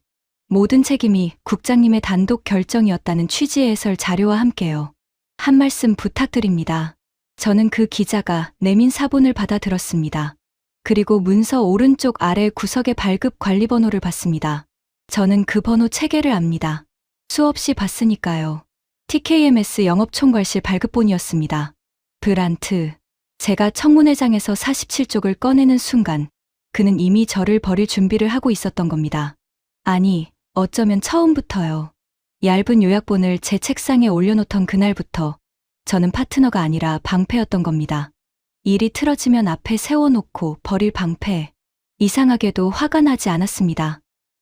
모든 책임이 국장님의 단독 결정이었다는 취지의 해설 자료와 함께요. 한 말씀 부탁드립니다. 저는 그 기자가 내민 사본을 받아 들었습니다. 그리고 문서 오른쪽 아래 구석의 발급 관리 번호를 봤습니다. 저는 그 번호 체계를 압니다. 수없이 봤으니까요. TKMS 영업총괄실 발급본이었습니다. 브란트. 제가 청문회장에서 47쪽을 꺼내는 순간 그는 이미 저를 버릴 준비를 하고 있었던 겁니다. 아니, 어쩌면 처음부터요. 얇은 요약본을 제 책상에 올려놓던 그날부터 저는 파트너가 아니라 방패였던 겁니다. 일이 틀어지면 앞에 세워놓고 버릴 방패. 이상하게도 화가 나지 않았습니다.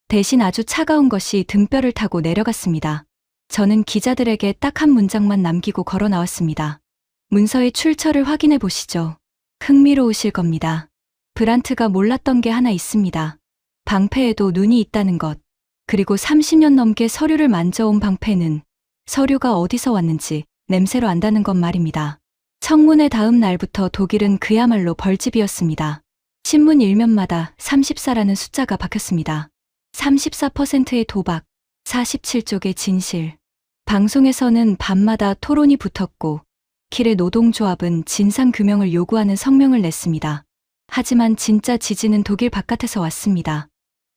대신 아주 차가운 것이 등뼈를 타고 내려갔습니다. 저는 기자들에게 딱 한 문장만 남기고 걸어 나왔습니다. 문서의 출처를 확인해 보시죠. 흥미로우실 겁니다. 브란트가 몰랐던 게 하나 있습니다. 방패에도 눈이 있다는 것. 그리고 30년 넘게 서류를 만져온 방패는 서류가 어디서 왔는지 냄새로 안다는 것 말입니다. 청문회 다음 날부터 독일은 그야말로 벌집이었습니다. 신문 일면마다 34라는 숫자가 박혔습니다. 34%의 도박, 47쪽의 진실. 방송에서는 밤마다 토론이 붙었고 킬의 노동조합은 진상규명을 요구하는 성명을 냈습니다. 하지만 진짜 지진은 독일 바깥에서 왔습니다.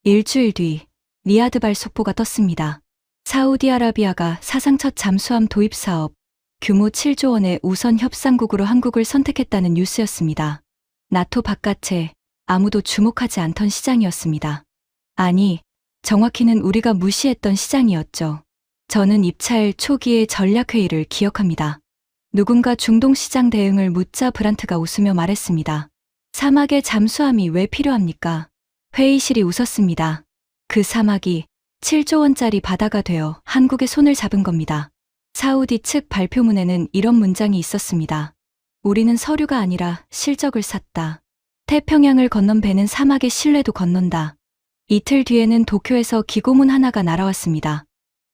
일주일 뒤 리야드발 속보가 떴습니다. 사우디아라비아가 사상 첫 잠수함 도입 사업, 규모 7조 원의 우선 협상국으로 한국을 선택했다는 뉴스였습니다. 나토 바깥에 아무도 주목하지 않던 시장이었습니다. 아니, 정확히는 우리가 무시했던 시장이었죠. 저는 입찰 초기의 전략회의를 기억합니다. 누군가 중동시장 대응을 묻자 브란트가 웃으며 말했습니다. 사막에 잠수함이 왜 필요합니까? 회의실이 웃었습니다. 그 사막이 7조 원짜리 바다가 되어 한국의 손을 잡은 겁니다. 사우디 측 발표문에는 이런 문장이 있었습니다. 우리는 서류가 아니라 실적을 샀다. 태평양을 건넌 배는 사막의 신뢰도 건넌다. 이틀 뒤에는 도쿄에서 기고문 하나가 날아왔습니다.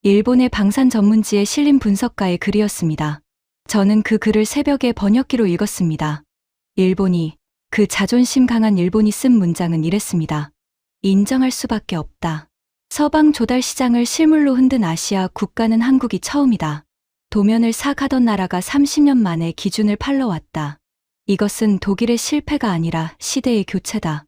일본의 방산 전문지의 실린 분석가의 글이었습니다. 저는 그 글을 새벽에 번역기로 읽었습니다. 일본이, 그 자존심 강한 일본이 쓴 문장은 이랬습니다. 인정할 수밖에 없다. 서방 조달 시장을 실물로 흔든 아시아 국가는 한국이 처음이다. 도면을 사가던 나라가 30년 만에 기준을 팔러왔다. 이것은 독일의 실패가 아니라 시대의 교체다.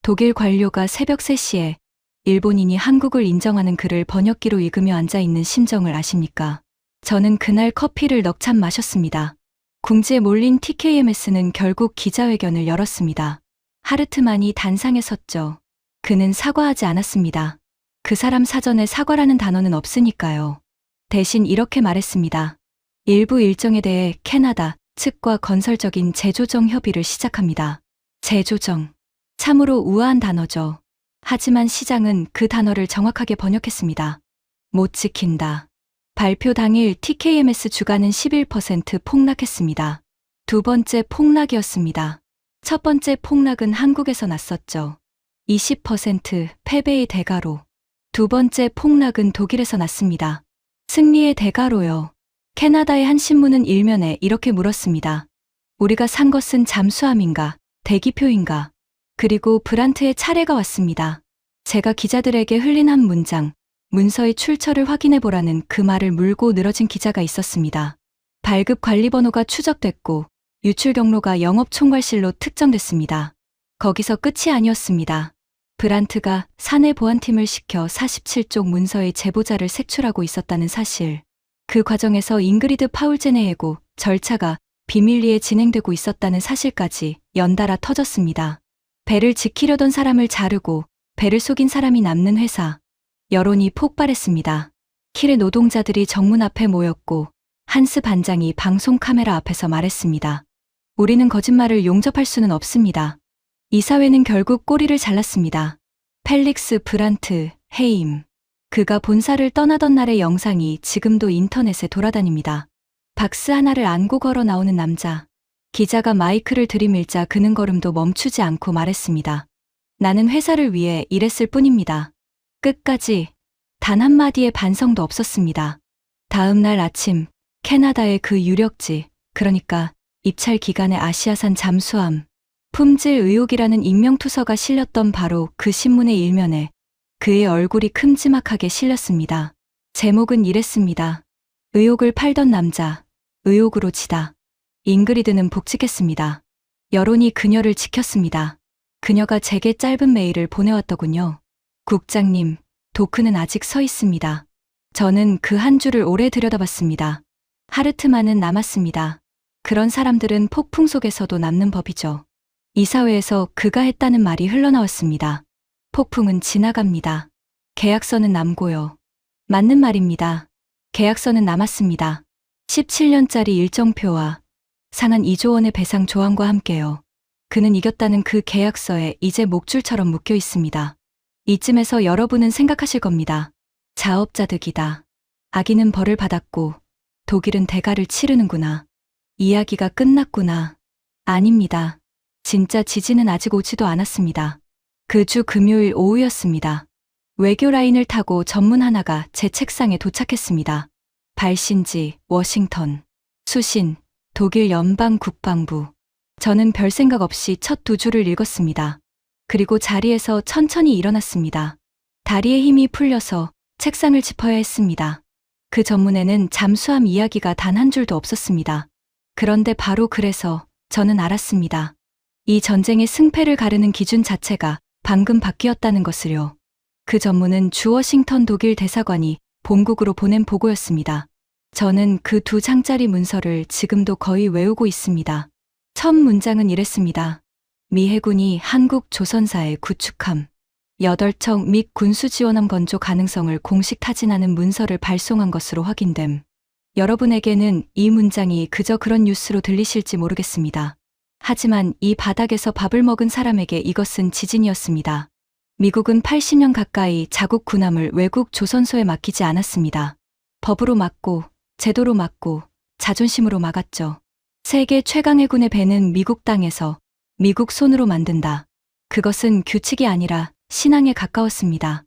독일 관료가 새벽 3시에 일본인이 한국을 인정하는 글을 번역기로 읽으며 앉아있는 심정을 아십니까? 저는 그날 커피를 넉 잔 마셨습니다. 궁지에 몰린 TKMS는 결국 기자회견을 열었습니다. 하르트만이 단상에 섰죠. 그는 사과하지 않았습니다. 그 사람 사전에 사과라는 단어는 없으니까요. 대신 이렇게 말했습니다. 일부 일정에 대해 캐나다 측과 건설적인 재조정 협의를 시작합니다. 재조정. 참으로 우아한 단어죠. 하지만 시장은 그 단어를 정확하게 번역했습니다. 못 지킨다. 발표 당일 TKMS 주가는 11% 폭락했습니다. 두 번째 폭락이었습니다. 첫 번째 폭락은 한국에서 났었죠. 20% 패배의 대가로. 두 번째 폭락은 독일에서 났습니다. 승리의 대가로요. 캐나다의 한 신문은 일면에 이렇게 물었습니다. 우리가 산 것은 잠수함인가, 대기표인가? 그리고 브란트의 차례가 왔습니다. 제가 기자들에게 흘린 한 문장, 문서의 출처를 확인해보라는 그 말을 물고 늘어진 기자가 있었습니다. 발급 관리번호가 추적됐고 유출 경로가 영업총괄실로 특정됐습니다. 거기서 끝이 아니었습니다. 브란트가 사내 보안팀을 시켜 47쪽 문서의 제보자를 색출하고 있었다는 사실. 그 과정에서 잉그리드 파울젠의 해고 절차가 비밀리에 진행되고 있었다는 사실까지 연달아 터졌습니다. 배를 지키려던 사람을 자르고 배를 속인 사람이 남는 회사. 여론이 폭발했습니다. 킬의 노동자들이 정문 앞에 모였고 한스 반장이 방송 카메라 앞에서 말했습니다. 우리는 거짓말을 용접할 수는 없습니다. 이사회는 결국 꼬리를 잘랐습니다. 펠릭스 브란트 해임. 그가 본사를 떠나던 날의 영상이 지금도 인터넷에 돌아다닙니다. 박스 하나를 안고 걸어 나오는 남자. 기자가 마이크를 들이밀자 그는 걸음도 멈추지 않고 말했습니다. 나는 회사를 위해 일했을 뿐입니다. 끝까지 단 한마디의 반성도 없었습니다. 다음 날 아침 캐나다의 그 유력지, 그러니까 입찰 기간의 아시아산 잠수함, 품질 의혹이라는 익명투서가 실렸던 바로 그 신문의 일면에 그의 얼굴이 큼지막하게 실렸습니다. 제목은 이랬습니다. 의혹을 팔던 남자, 의혹으로 지다. 잉그리드는 복직했습니다. 여론이 그녀를 지켰습니다. 그녀가 제게 짧은 메일을 보내왔더군요. 국장님, 도크는 아직 서 있습니다. 저는 그 한 줄을 오래 들여다봤습니다. 하르트만은 남았습니다. 그런 사람들은 폭풍 속에서도 남는 법이죠. 이사회에서 그가 했다는 말이 흘러나왔습니다. 폭풍은 지나갑니다. 계약서는 남고요. 맞는 말입니다. 계약서는 남았습니다. 17년짜리 일정표와 상한 2조 원의 배상 조항과 함께요. 그는 이겼다는 그 계약서에 이제 목줄처럼 묶여 있습니다. 이쯤에서 여러분은 생각하실 겁니다. 자업자득이다. 아기는 벌을 받았고 독일은 대가를 치르는구나. 이야기가 끝났구나. 아닙니다. 진짜 지진은 아직 오지도 않았습니다. 그 주 금요일 오후였습니다. 외교 라인을 타고 전문 하나가 제 책상에 도착했습니다. 발신지 워싱턴, 수신 독일 연방 국방부. 저는 별 생각 없이 첫 두 줄을 읽었습니다. 그리고 자리에서 천천히 일어났습니다. 다리에 힘이 풀려서 책상을 짚어야 했습니다. 그 전문에는 잠수함 이야기가 단 한 줄도 없었습니다. 그런데 바로 그래서 저는 알았습니다. 이 전쟁의 승패를 가르는 기준 자체가 방금 바뀌었다는 것을요. 그 전문은 주 워싱턴 독일 대사관이 본국으로 보낸 보고였습니다. 저는 그 2장짜리 문서를 지금도 거의 외우고 있습니다. 첫 문장은 이랬습니다. 미 해군이 한국 조선사에 구축함. 8척 및 군수지원함 건조 가능성을 공식 타진하는 문서를 발송한 것으로 확인됨. 여러분에게는 이 문장이 그저 그런 뉴스로 들리실지 모르겠습니다. 하지만 이 바닥에서 밥을 먹은 사람에게 이것은 지진이었습니다. 미국은 80년 가까이 자국 군함을 외국 조선소에 맡기지 않았습니다. 법으로 막고, 제도로 막고, 자존심으로 막았죠. 세계 최강의 군의 배는 미국 땅에서 미국 손으로 만든다. 그것은 규칙이 아니라 신앙에 가까웠습니다.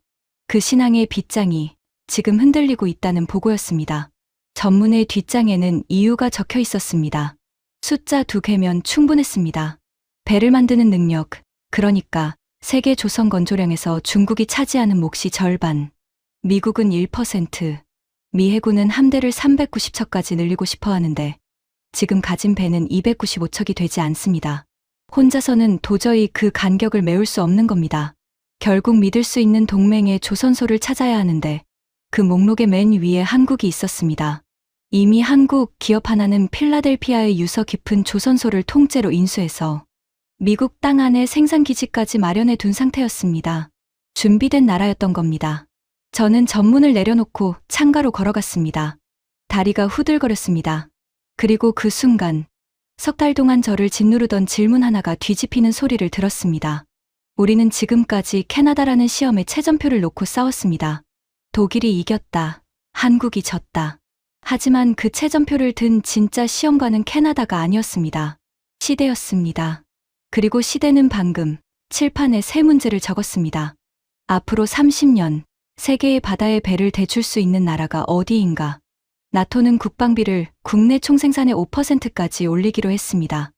그 신앙의 빗장이 지금 흔들리고 있다는 보고였습니다. 전문의 뒷장에는 이유가 적혀 있었습니다. 숫자 2개면 충분했습니다. 배를 만드는 능력, 그러니까 세계 조선 건조량에서 중국이 차지하는 몫이 절반, 미국은 1%, 미 해군은 함대를 390척까지 늘리고 싶어 하는데 지금 가진 배는 295척이 되지 않습니다. 혼자서는 도저히 그 간격을 메울 수 없는 겁니다. 결국 믿을 수 있는 동맹의 조선소를 찾아야 하는데 그 목록의 맨 위에 한국이 있었습니다. 이미 한국 기업 하나는 필라델피아의 유서 깊은 조선소를 통째로 인수해서 미국 땅 안에 생산기지까지 마련해 둔 상태였습니다. 준비된 나라였던 겁니다. 저는 전문을 내려놓고 창가로 걸어갔습니다. 다리가 후들거렸습니다. 그리고 그 순간 석 달 동안 저를 짓누르던 질문 하나가 뒤집히는 소리를 들었습니다. 우리는 지금까지 캐나다라는 시험에 채점표를 놓고 싸웠습니다. 독일이 이겼다. 한국이 졌다. 하지만 그 채점표를 든 진짜 시험관은 캐나다가 아니었습니다. 시대였습니다. 그리고 시대는 방금 칠판에 세 문제를 적었습니다. 앞으로 30년 세계의 바다에 배를 대줄 수 있는 나라가 어디인가? 나토는 국방비를 국내 총생산의 5%까지 올리기로 했습니다.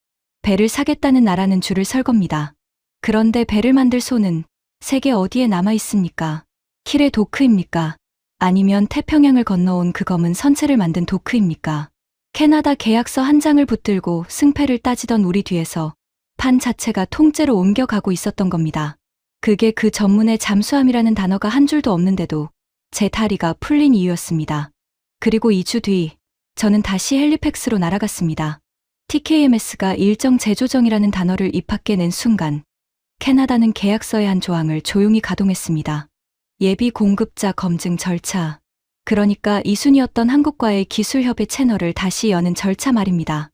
배를 사겠다는 나라는 줄을 설 겁니다. 그런데 배를 만들 소는 세계 어디에 남아 있습니까? 킬의 도크입니까? 아니면 태평양을 건너온 그 검은 선체를 만든 도크입니까? 캐나다 계약서 한 장을 붙들고 승패를 따지던 우리 뒤에서 판 자체가 통째로 옮겨가고 있었던 겁니다. 그게 그 전문의 잠수함이라는 단어가 한 줄도 없는데도 제 다리가 풀린 이유였습니다. 그리고 2주 뒤 저는 다시 헬리팩스로 날아갔습니다. TKMS가 일정 재조정이라는 단어를 입 밖에 낸 순간 캐나다는 계약서의 한 조항을 조용히 가동했습니다. 예비 공급자 검증 절차. 그러니까 2순위였던 한국과의 기술협의 채널을 다시 여는 절차 말입니다.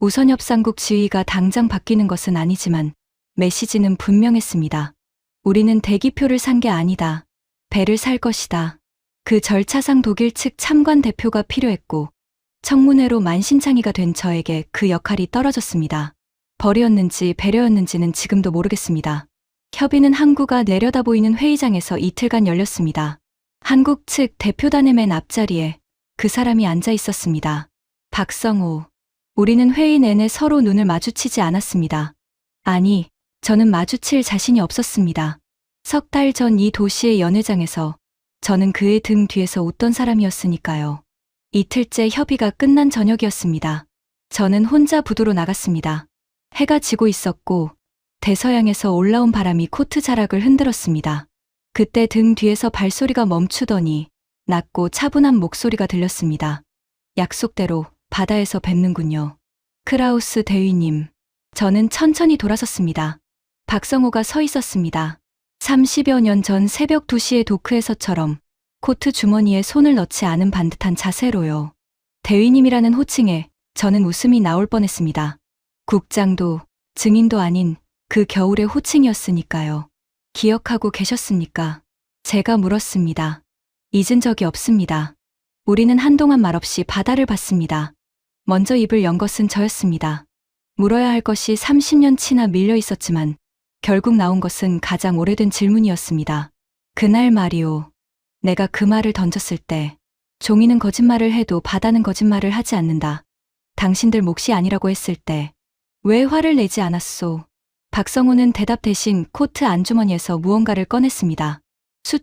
우선협상국 지위가 당장 바뀌는 것은 아니지만 메시지는 분명했습니다. 우리는 대기표를 산 게 아니다. 배를 살 것이다. 그 절차상 독일 측 참관 대표가 필요했고 청문회로 만신창이가 된 저에게 그 역할이 떨어졌습니다. 벌이었는지 배려였는지는 지금도 모르겠습니다. 협의는 항구가 내려다 보이는 회의장에서 이틀간 열렸습니다. 한국 측 대표단의 맨 앞자리에 그 사람이 앉아 있었습니다. 박성호. 우리는 회의 내내 서로 눈을 마주치지 않았습니다. 아니, 저는 마주칠 자신이 없었습니다. 석 달 전 이 도시의 연회장에서 저는 그의 등 뒤에서 웃던 사람이었으니까요. 이틀째 협의가 끝난 저녁이었습니다. 저는 혼자 부두로 나갔습니다. 해가 지고 있었고 대서양에서 올라온 바람이 코트 자락을 흔들었습니다. 그때 등 뒤에서 발소리가 멈추더니 낮고 차분한 목소리가 들렸습니다. 약속대로 바다에서 뵙는군요. 크라우스 대위님. 저는 천천히 돌아섰습니다. 박성호가 서 있었습니다. 30여 년 전 새벽 2시의 도크에서처럼 코트 주머니에 손을 넣지 않은 반듯한 자세로요. 대위님이라는 호칭에 저는 웃음이 나올 뻔했습니다. 국장도 증인도 아닌 그 겨울의 호칭이었으니까요. 기억하고 계셨습니까? 제가 물었습니다. 잊은 적이 없습니다. 우리는 한동안 말없이 바다를 봤습니다. 먼저 입을 연 것은 저였습니다. 물어야 할 것이 30년치나 밀려 있었지만 결국 나온 것은 가장 오래된 질문이었습니다. 그날 말이오. 내가 그 말을 던졌을 때 종이는 거짓말을 해도 바다는 거짓말을 하지 않는다. 당신들 몫이 아니라고 했을 때 왜 화를 내지 않았소? 박성호는 대답 대신 코트 안주머니에서 무언가를 꺼냈습니다.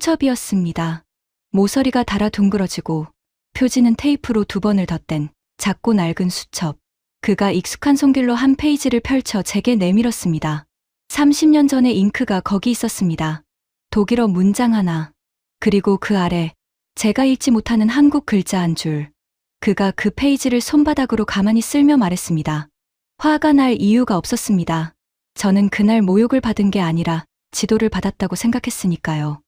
수첩이었습니다. 모서리가 달아 둥그러지고 표지는 테이프로 2번을 덧댄 작고 낡은 수첩. 그가 익숙한 손길로 한 페이지를 펼쳐 제게 내밀었습니다. 30년 전의 잉크가 거기 있었습니다. 독일어 문장 하나, 그리고 그 아래 제가 읽지 못하는 한국 글자 한 줄. 그가 그 페이지를 손바닥으로 가만히 쓸며 말했습니다. 화가 날 이유가 없었습니다. 저는 그날 모욕을 받은 게 아니라 지도를 받았다고 생각했으니까요.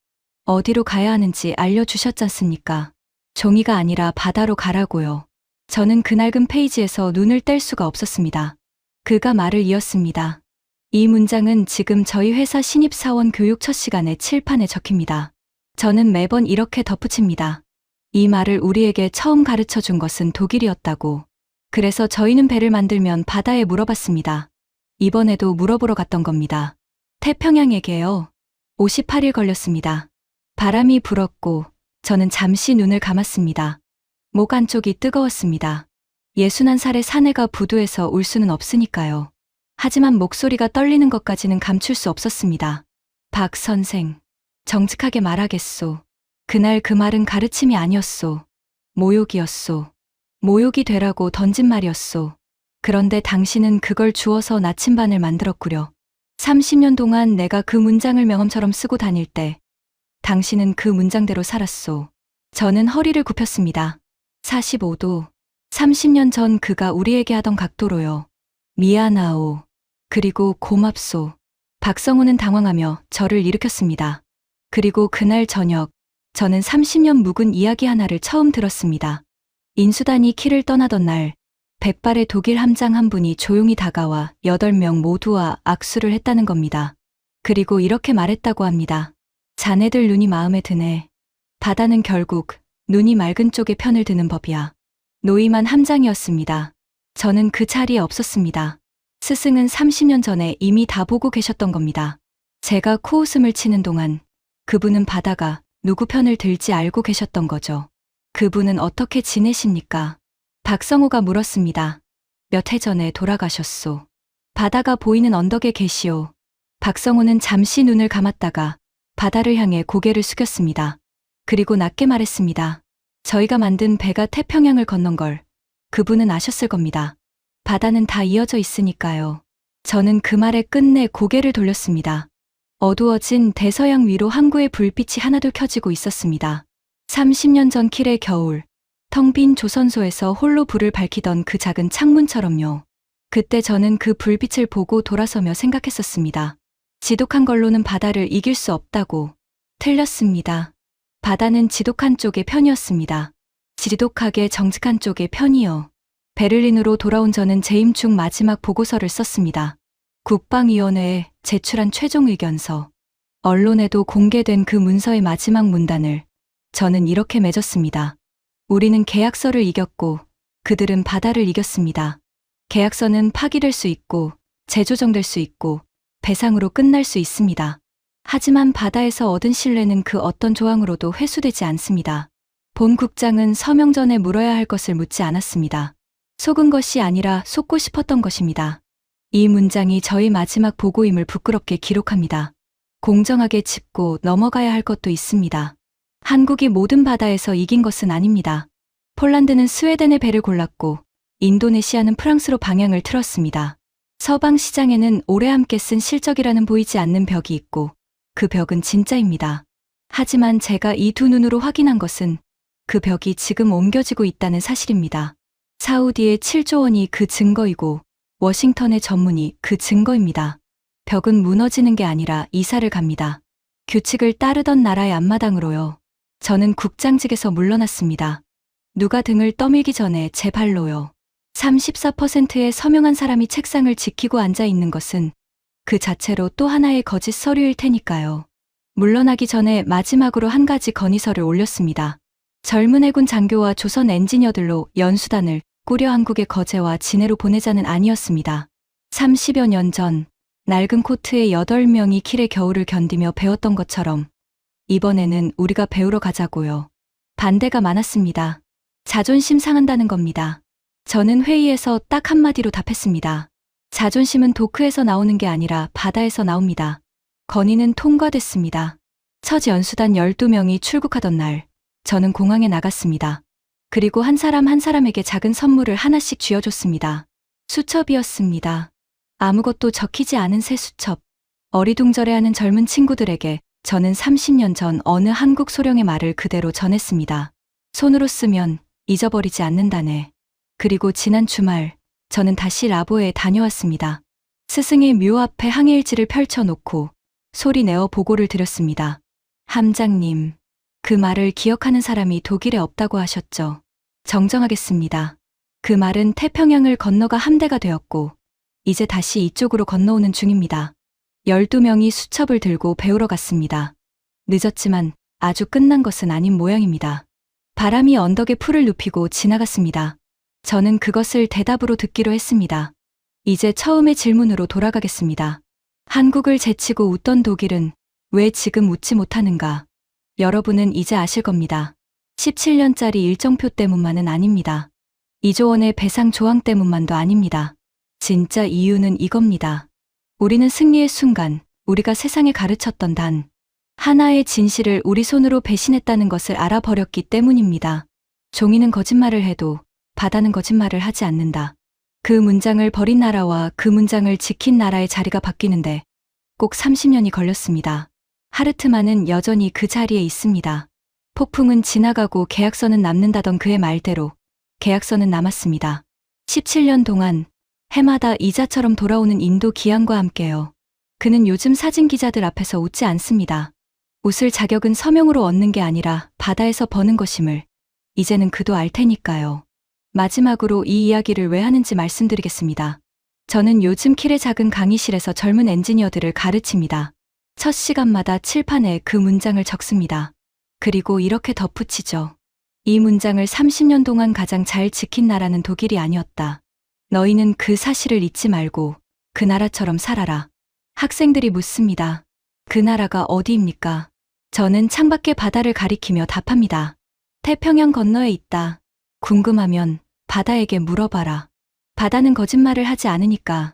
어디로 가야 하는지 알려주셨지 않습니까? 종이가 아니라 바다로 가라고요. 저는 그 낡은 페이지에서 눈을 뗄 수가 없었습니다. 그가 말을 이었습니다. 이 문장은 지금 저희 회사 신입사원 교육 첫 시간에 칠판에 적힙니다. 저는 매번 이렇게 덧붙입니다. 이 말을 우리에게 처음 가르쳐 준 것은 독일이었다고. 그래서 저희는 배를 만들면 바다에 물어봤습니다. 이번에도 물어보러 갔던 겁니다. 태평양에게요. 58일 걸렸습니다. 바람이 불었고 저는 잠시 눈을 감았습니다. 목 안쪽이 뜨거웠습니다. 61살의 사내가 부두에서 울 수는 없으니까요. 하지만 목소리가 떨리는 것까지는 감출 수 없었습니다. 박 선생, 정직하게 말하겠소. 그날 그 말은 가르침이 아니었소. 모욕이었소. 모욕이 되라고 던진 말이었소. 그런데 당신은 그걸 주워서 나침반을 만들었구려. 30년 동안 내가 그 문장을 명함처럼 쓰고 다닐 때 당신은 그 문장대로 살았소. 저는 허리를 굽혔습니다. 45도. 30년 전 그가 우리에게 하던 각도로요. 미안하오. 그리고 고맙소. 박성우는 당황하며 저를 일으켰습니다. 그리고 그날 저녁, 저는 30년 묵은 이야기 하나를 처음 들었습니다. 인수단이 키를 떠나던 날, 백발의 독일 함장 한 분이 조용히 다가와 8명 모두와 악수를 했다는 겁니다. 그리고 이렇게 말했다고 합니다. 자네들 눈이 마음에 드네. 바다는 결국 눈이 맑은 쪽의 편을 드는 법이야. 노이만 함장이었습니다. 저는 그 자리에 없었습니다. 스승은 30년 전에 이미 다 보고 계셨던 겁니다. 제가 코웃음을 치는 동안 그분은 바다가 누구 편을 들지 알고 계셨던 거죠. 그분은 어떻게 지내십니까? 박성호가 물었습니다. 몇 해 전에 돌아가셨소. 바다가 보이는 언덕에 계시오. 박성호는 잠시 눈을 감았다가 바다를 향해 고개를 숙였습니다. 그리고 낮게 말했습니다. 저희가 만든 배가 태평양을 건넌 걸 그분은 아셨을 겁니다. 바다는 다 이어져 있으니까요. 저는 그 말에 끝내 고개를 돌렸습니다. 어두워진 대서양 위로 항구의 불빛이 하나둘 켜지고 있었습니다. 30년 전 킬의 겨울, 텅 빈 조선소에서 홀로 불을 밝히던 그 작은 창문처럼요. 그때 저는 그 불빛을 보고 돌아서며 생각했었습니다. 지독한 걸로는 바다를 이길 수 없다고. 틀렸습니다. 바다는 지독한 쪽의 편이었습니다. 지독하게 정직한 쪽의 편이요. 베를린으로 돌아온 저는 재임 중 마지막 보고서를 썼습니다. 국방위원회에 제출한 최종 의견서. 언론에도 공개된 그 문서의 마지막 문단을 저는 이렇게 맺었습니다. 우리는 계약서를 이겼고 그들은 바다를 이겼습니다. 계약서는 파기될 수 있고 재조정될 수 있고 배상으로 끝날 수 있습니다. 하지만 바다에서 얻은 신뢰는 그 어떤 조항으로도 회수되지 않습니다. 본 국장은 서명 전에 물어야 할 것을 묻지 않았습니다. 속은 것이 아니라 속고 싶었던 것입니다. 이 문장이 저희 마지막 보고임을 부끄럽게 기록합니다. 공정하게 짚고 넘어가야 할 것도 있습니다. 한국이 모든 바다에서 이긴 것은 아닙니다. 폴란드는 스웨덴의 배를 골랐고 인도네시아는 프랑스로 방향을 틀었습니다. 서방 시장에는 오래 함께 쓴 실적이라는 보이지 않는 벽이 있고 그 벽은 진짜입니다. 하지만 제가 이 두 눈으로 확인한 것은 그 벽이 지금 옮겨지고 있다는 사실입니다. 사우디의 7조 원이 그 증거이고 워싱턴의 전문이 그 증거입니다. 벽은 무너지는 게 아니라 이사를 갑니다. 규칙을 따르던 나라의 앞마당으로요. 저는 국장직에서 물러났습니다. 누가 등을 떠밀기 전에 제 발로요. 34%의 서명한 사람이 책상을 지키고 앉아 있는 것은 그 자체로 또 하나의 거짓 서류일 테니까요. 물러나기 전에 마지막으로 한 가지 건의서를 올렸습니다. 젊은 해군 장교와 조선 엔지니어들로 연수단을 꾸려 한국의 거제와 진해로 보내자는 아니었습니다. 30여 년 전 낡은 코트의 8명이 킬의 겨울을 견디며 배웠던 것처럼 이번에는 우리가 배우러 가자고요. 반대가 많았습니다. 자존심 상한다는 겁니다. 저는 회의에서 딱 한마디로 답했습니다. 자존심은 도크에서 나오는 게 아니라 바다에서 나옵니다. 건의는 통과됐습니다. 첫 연수단 12명이 출국하던 날, 저는 공항에 나갔습니다. 그리고 한 사람 한 사람에게 작은 선물을 하나씩 쥐어줬습니다. 수첩이었습니다. 아무것도 적히지 않은 새 수첩. 어리둥절해하는 젊은 친구들에게 저는 30년 전 어느 한국 소령의 말을 그대로 전했습니다. 손으로 쓰면 잊어버리지 않는다네. 그리고 지난 주말 저는 다시 라보에 다녀왔습니다. 스승의 묘 앞에 항해일지를 펼쳐놓고 소리 내어 보고를 드렸습니다. 함장님, 그 말을 기억하는 사람이 독일에 없다고 하셨죠. 정정하겠습니다. 그 말은 태평양을 건너가 함대가 되었고 이제 다시 이쪽으로 건너오는 중입니다. 12명이 수첩을 들고 배우러 갔습니다. 늦었지만 아주 끝난 것은 아닌 모양입니다. 바람이 언덕에 풀을 눕히고 지나갔습니다. 저는 그것을 대답으로 듣기로 했습니다. 이제 처음의 질문으로 돌아가겠습니다. 한국을 제치고 웃던 독일은 왜 지금 웃지 못하는가? 여러분은 이제 아실 겁니다. 17년짜리 일정표 때문만은 아닙니다. 2조 원의 배상 조항 때문만도 아닙니다. 진짜 이유는 이겁니다. 우리는 승리의 순간 우리가 세상에 가르쳤던 단 하나의 진실을 우리 손으로 배신했다는 것을 알아버렸기 때문입니다. 종이는 거짓말을 해도 바다는 거짓말을 하지 않는다. 그 문장을 버린 나라와 그 문장을 지킨 나라의 자리가 바뀌는데 꼭 30년이 걸렸습니다. 하르트만은 여전히 그 자리에 있습니다. 폭풍은 지나가고 계약서는 남는다던 그의 말대로 계약서는 남았습니다. 17년 동안 해마다 이자처럼 돌아오는 인도 기한과 함께요. 그는 요즘 사진 기자들 앞에서 웃지 않습니다. 웃을 자격은 서명으로 얻는 게 아니라 바다에서 버는 것임을 이제는 그도 알 테니까요. 마지막으로 이 이야기를 왜 하는지 말씀드리겠습니다. 저는 요즘 킬의 작은 강의실에서 젊은 엔지니어들을 가르칩니다. 첫 시간마다 칠판에 그 문장을 적습니다. 그리고 이렇게 덧붙이죠. 이 문장을 30년 동안 가장 잘 지킨 나라는 독일이 아니었다. 너희는 그 사실을 잊지 말고 그 나라처럼 살아라. 학생들이 묻습니다. 그 나라가 어디입니까? 저는 창밖의 바다를 가리키며 답합니다. 태평양 건너에 있다. 궁금하면 바다에게 물어봐라. 바다는 거짓말을 하지 않으니까.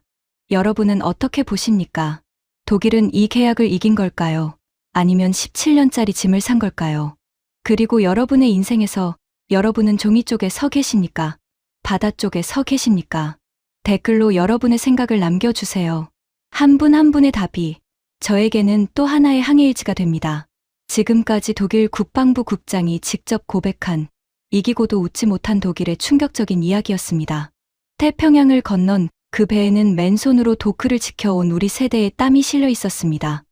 여러분은 어떻게 보십니까? 독일은 이 계약을 이긴 걸까요? 아니면 17년짜리 짐을 산 걸까요? 그리고 여러분의 인생에서 여러분은 종이 쪽에 서 계십니까? 바다 쪽에 서 계십니까? 댓글로 여러분의 생각을 남겨주세요. 한 분 한 분의 답이 저에게는 또 하나의 항해일지가 됩니다. 지금까지 독일 국방부 국장이 직접 고백한 이기고도 웃지 못한 독일의 충격적인 이야기였습니다. 태평양을 건넌 그 배에는 맨손으로 도크를 지켜온 우리 세대의 땀이 실려 있었습니다.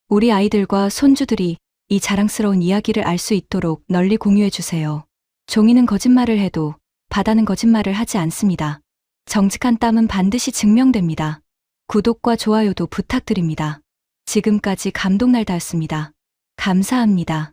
우리 아이들과 손주들이 이 자랑스러운 이야기를 알 수 있도록 널리 공유해 주세요. 종이는 거짓말을 해도 바다는 거짓말을 하지 않습니다. 정직한 땀은 반드시 증명됩니다. 구독과 좋아요도 부탁드립니다. 지금까지 감동날다였습니다. 감사합니다.